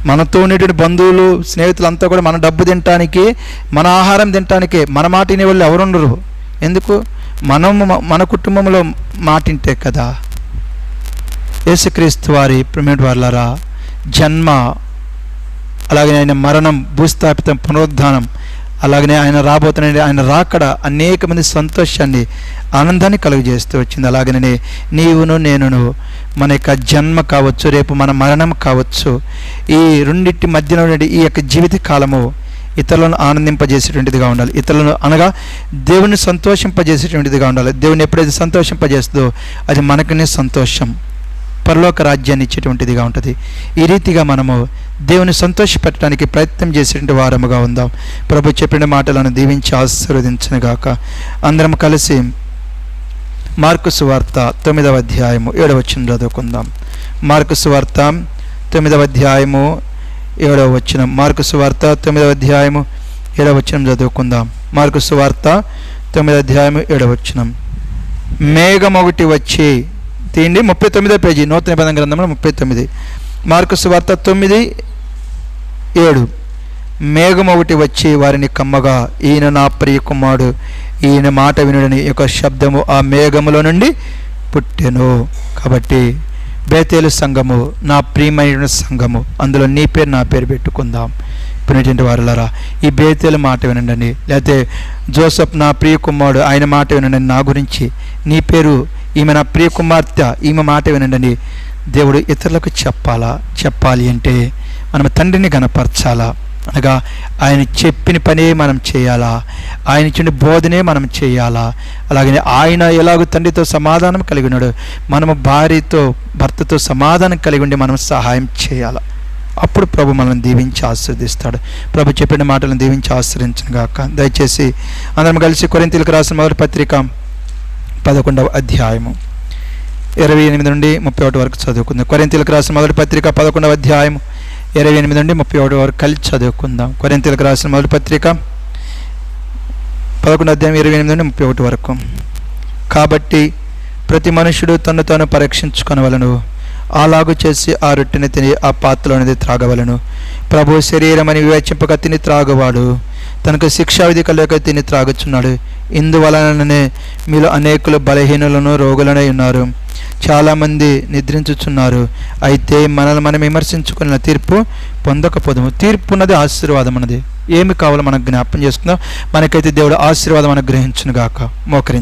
మనతో ఉండేటువంటి బంధువులు స్నేహితులు అంతా కూడా మన డబ్బు తినటానికి మన ఆహారం తినటానికే, మన మాట వినే వాళ్ళు ఎవరుండరు. ఎందుకు? మన కుటుంబంలో మాట వింటే కదా. యేసుక్రీస్తు వారి ప్రిమిటి వాళ్ళారా జన్మ, అలాగే ఆయన మరణం, భూస్థాపితం, పునరుద్ధానం, అలాగనే ఆయన రాబోతున్న ఆయన రాకడ అనేక మంది సంతోషాన్ని ఆనందాన్ని కలుగజేస్తూ వచ్చింది. అలాగనే నీవును నేనును మన యొక్క జన్మ కావచ్చు, రేపు మన మరణం కావచ్చు, ఈ రెండింటి మధ్యలో ఈ యొక్క జీవిత కాలము ఇతరులను ఆనందింపజేసేటువంటిదిగా ఉండాలి. ఇతరులను అనగా దేవుని సంతోషింపజేసేటువంటిదిగా ఉండాలి. దేవుని ఎప్పుడైతే సంతోషింపజేస్తుందో అది మనకనే సంతోషం, పరలోక రాజ్యాన్ని ఇచ్చేటువంటిదిగా ఉంటుంది. ఈ రీతిగా మనము దేవుని సంతోషపెట్టడానికి ప్రయత్నం చేసేటువంటి వారముగా ఉందాం. ప్రభు చెప్పిన మాటలను దీవించి ఆశీర్వదించునుగాక. అందరం కలిసి మార్కు సువార్త 9వ అధ్యాయము 7వ వచనం చదువుకుందాం. మార్కు సువార్త 9వ అధ్యాయము 7వ వచనం. మార్కు సువార్త 9వ అధ్యాయము 7వ వచనం చదువుకుందాం. మార్కు సువార్త 9వ అధ్యాయము 7వ వచనం. మేఘం ఒకటి వచ్చి, తీయండి 39వ పేజీ, నూతన నిబంధన గ్రంథంలో 39. మార్కు సువార్త 9:7. మేఘం ఒకటి వచ్చి వారిని కమ్మగా, ఈయన నా ప్రియ కుమారుడు, ఈయన మాట వినుడని యొక్క శబ్దము ఆ మేఘములో నుండి పుట్టెను. కాబట్టి బేతేలు సంఘము నా ప్రియమైన సంఘము, అందులో నీ పేరు నా పేరు పెట్టుకుందాం. ఇప్పుడు వారులారా ఈ బేతేలు మాట వినండి, లేకపోతే జోసెఫ్ నా ప్రియ కుమారుడు ఆయన మాట వినండి. నా గురించి నీ పేరు, ఈమె నా ప్రియ కుమార్తె, ఈమె మాట వినండి. దేవుడు ఇతరులకు చెప్పాలి అంటే మనం తండ్రిని గణపరచాలా. అనగా ఆయన చెప్పిన పనే మనం చేయాలా, ఆయన ఇచ్చిన బోధనే మనం చేయాలా. అలాగనే ఆయన ఎలాగో తండ్రితో సమాధానం కలిగి ఉన్నాడు, మనము భార్యతో భర్తతో సమాధానం కలిగి ఉండి మనం సహాయం చేయాలా. అప్పుడు ప్రభు మనల్ని దీవించి ఆశీర్వదిస్తాడు. ప్రభు చెప్పిన మాటలను దీవించి ఆశ్రయించను గాక. దయచేసి అందరం కలిసి కొరింథీయులకు రాసిన మొదటి పత్రిక 11వ అధ్యాయము 28 నుండి 31 వరకు చదువుకుందాం. కొరింథీయులకు రాసిన మొదటి పత్రిక 11వ అధ్యాయము 28 నుండి 31 వరకు కలిసి చదువుకుందాం. కొరింథీయులకు రాసిన మొదటి పత్రిక 11వ అధ్యాయం 28 నుండి 31 వరకు. కాబట్టి ప్రతి మనుషుడు తను తాను పరీక్షించుకొనవలెను, అలాగు చేసి ఆ రొట్టెని తిని ఆ పాత్రలోనిది త్రాగవలను. ప్రభు శరీరం అని వివేచింపక తిని త్రాగువాడు తనకు శిక్షావిధి కలగక తిని త్రాగుచున్నాడు. ఇందువలననే మీలో అనేకులు బలహీనులను రోగులనై ఉన్నారు, చాలామంది నిద్రించుచున్నారు. అయితే మనల్ని మనం విమర్శించుకున్న తీర్పు పొందకపోదాము. తీర్పు ఉన్నది, ఆశీర్వాదం ఉన్నది. ఏమి కావాలో మనం జ్ఞాపం చేసుకుందాం. మనకైతే దేవుడు ఆశీర్వాదం అనుగ్రహించును గాక. మోకరించి